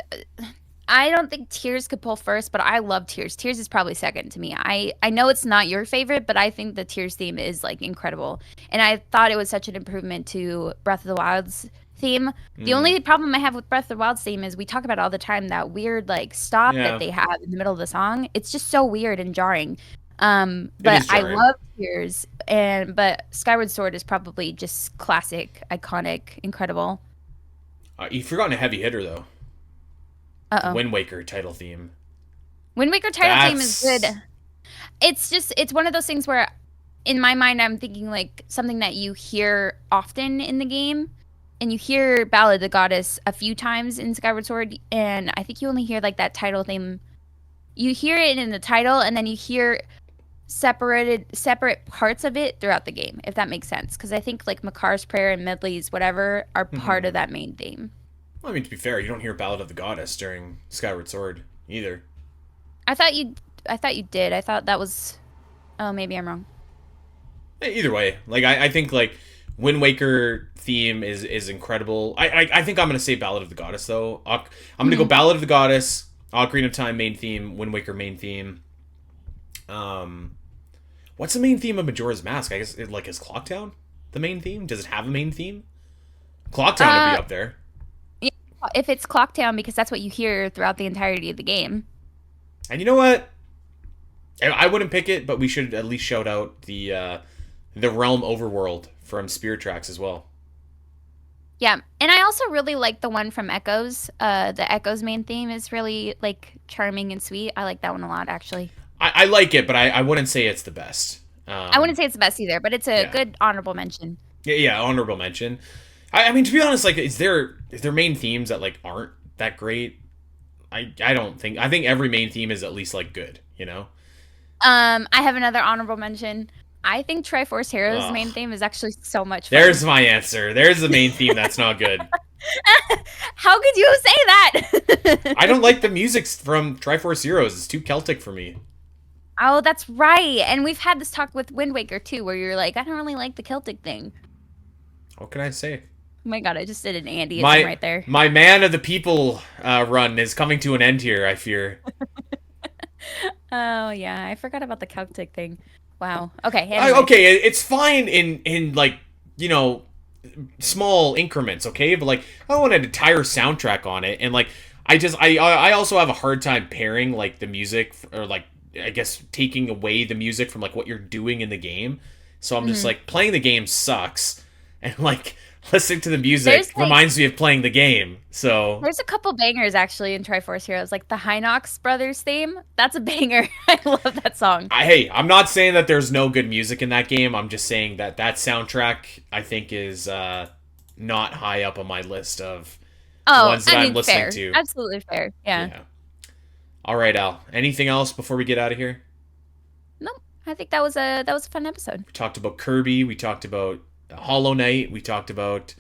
I don't think Tears could pull first, but I love Tears. Tears is probably second to me. I know it's not your favorite, but I think the Tears theme is like incredible. And I thought it was such an improvement to Breath of the Wild's theme. The mm, only problem I have with Breath of the Wild's theme is we talk about it all the time, that weird like stop that yeah, they have in the middle of the song. It's just so weird and jarring. it But is I jarring. love Tears, and but Skyward Sword is probably just classic, iconic, incredible. You've forgotten a heavy hitter though. The Uh-oh. Wind Waker title theme. Wind Waker title theme is good. That's It's one of those things where in my mind I'm thinking like something that you hear often in the game, and you hear Ballad of the Goddess a few times in Skyward Sword, and I think you only hear like that title theme. You hear it in the title, and then you hear separate parts of it throughout the game, if that makes sense, because I think like Makar's prayer and medleys whatever are part of mhm. that main theme. I mean, to be fair, you don't hear Ballad of the Goddess during Skyward Sword either. I thought you did. I thought that was, oh, maybe I'm wrong. Either way, like I think like Wind Waker theme is incredible. I think I'm gonna say Ballad of the Goddess though. I'm gonna go Hmm. Ballad of the Goddess, Ocarina of Time main theme, Wind Waker main theme. Um, what's the main theme of Majora's Mask? I guess like is Clocktown the main theme? Does it have a main theme? Clocktown would be Uh, up there. yeah, if it's Clocktown, because that's what you hear throughout the entirety of the game. And you know what? I wouldn't pick it, but we should at least shout out the Realm Overworld from Spirit Tracks as well. Yeah, and I also really like the one from Echoes. The Echoes main theme is really like charming and sweet. I like that one a lot, actually. I like it, but I wouldn't say it's the best. I wouldn't say it's the best either, but it's a Yeah, good honorable mention. yeah, yeah. Honorable mention. I mean, to be honest, like, is there main themes that like aren't that great? I don't think. I think every main theme is at least like good. You know. I have another honorable mention. I think Triforce Heroes main Ugh. theme is actually so much fun. There's my answer. There's the main theme that's not good. How could you say that? I don't like the music from Triforce Heroes. It's too Celtic for me. Oh, that's right. And we've had this talk with Wind Waker too, where you're like, I don't really like the Celtic thing. What can I say? Oh my God, I just did an Andyism My right there. my man of the people run is coming to an end here. I fear. Oh yeah, I forgot about the Celtic thing. Wow. Okay, anyway. Okay, it's fine in like you know small increments, okay? But like I want an entire soundtrack on it, and like I also have a hard time pairing like the music or like I guess taking away the music from like what you're doing in the game. So I'm just Mhm. like playing the game sucks, and like listening to the music There's like reminds me of playing the game. So there's a couple bangers actually in Triforce Heroes, like the Hinox Brothers theme. That's a banger. I love that song. hey, I'm not saying that there's no good music in that game. I'm just saying that that soundtrack I think is not high up on my list of the Oh, ones that I I'm mean, listening fair. to. Absolutely fair. Yeah. Yeah. All right, Al. Anything else before we get out of here? Nope. I think that was a fun episode. We talked about Kirby. We talked about Hollow Knight. We talked about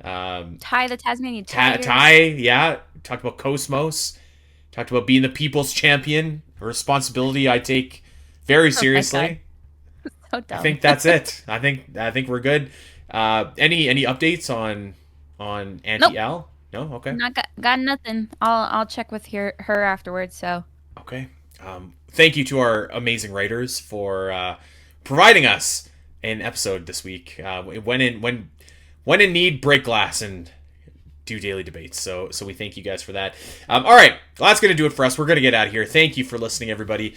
um, Ty the Tasmanian Tiger. Ty. Yeah. We talked about Cosmos. Talked about being the people's champion, a responsibility I take very Oh my God. seriously. So I dumb. think that's it. I think we're good. Any updates on Nope. Auntie Al? No. Okay. Not got nothing. I'll check with her afterwards. So Okay. Thank you to our amazing writers for providing us an episode this week. When in need, break glass and do daily debates. So we thank you guys for that. All right, well, that's going to do it for us. We're going to get out of here. Thank you for listening, everybody.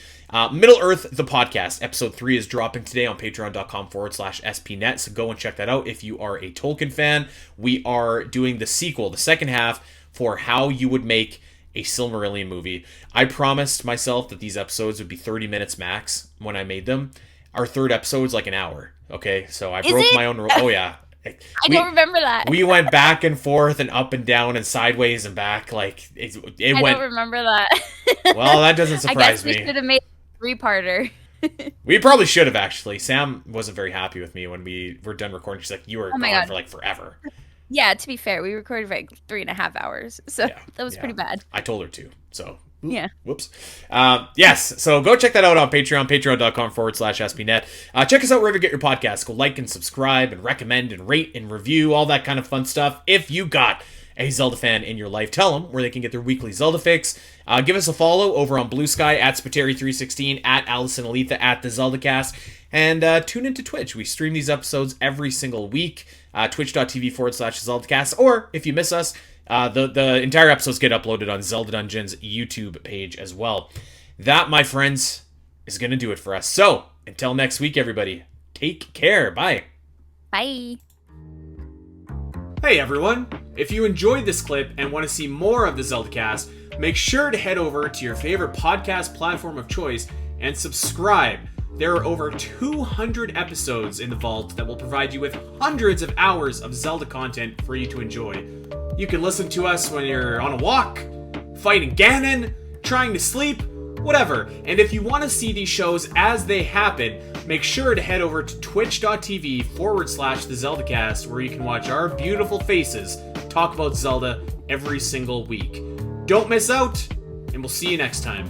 Middle Earth, the podcast, episode 3 is dropping today on patreon.com/spnet. So go and check that out if you are a Tolkien fan. We are doing the sequel, the second half, for how you would make a Silmarillion movie. I promised myself that these episodes would be 30 minutes max when I made them. Our third episode's like an hour. Okay, so I broke my own rule. Oh yeah. I don't remember that. We went back and forth and up and down and sideways and back. Like it I went. don't remember that. Well, that doesn't surprise I guess me. we should have made a 3-parter. We probably should have, actually. Sam wasn't very happy with me when we were done recording. She's like, "You were gone for like forever." Yeah, to be fair, we recorded for like 3.5 hours, so that was pretty bad. I told her to, so. Yeah. Whoops. Yes, so go check that out on Patreon, patreon.com/spnet. Check us out wherever you get your podcasts. Go like and subscribe and recommend and rate and review, all that kind of fun stuff. If you got a Zelda fan in your life, tell them where they can get their weekly Zelda fix. Give us a follow over on Blue Sky at Spiteri316, at Allison Aletha, at the Zelda Cast, and tune into Twitch. We stream these episodes every single week. Twitch.tv/ZeldaCast, or if you miss us, the entire episodes get uploaded on Zelda Dungeon's YouTube page as well. That, my friends, is going to do it for us. So, until next week, everybody, take care. Bye. Bye. Hey, everyone. If you enjoyed this clip and want to see more of the Zelda Cast, make sure to head over to your favorite podcast platform of choice and subscribe. There are over 200 episodes in the vault that will provide you with hundreds of hours of Zelda content for you to enjoy. You can listen to us when you're on a walk, fighting Ganon, trying to sleep, whatever. And if you want to see these shows as they happen, make sure to head over to twitch.tv/the Zelda Cast, where you can watch our beautiful faces talk about Zelda every single week. Don't miss out, and we'll see you next time.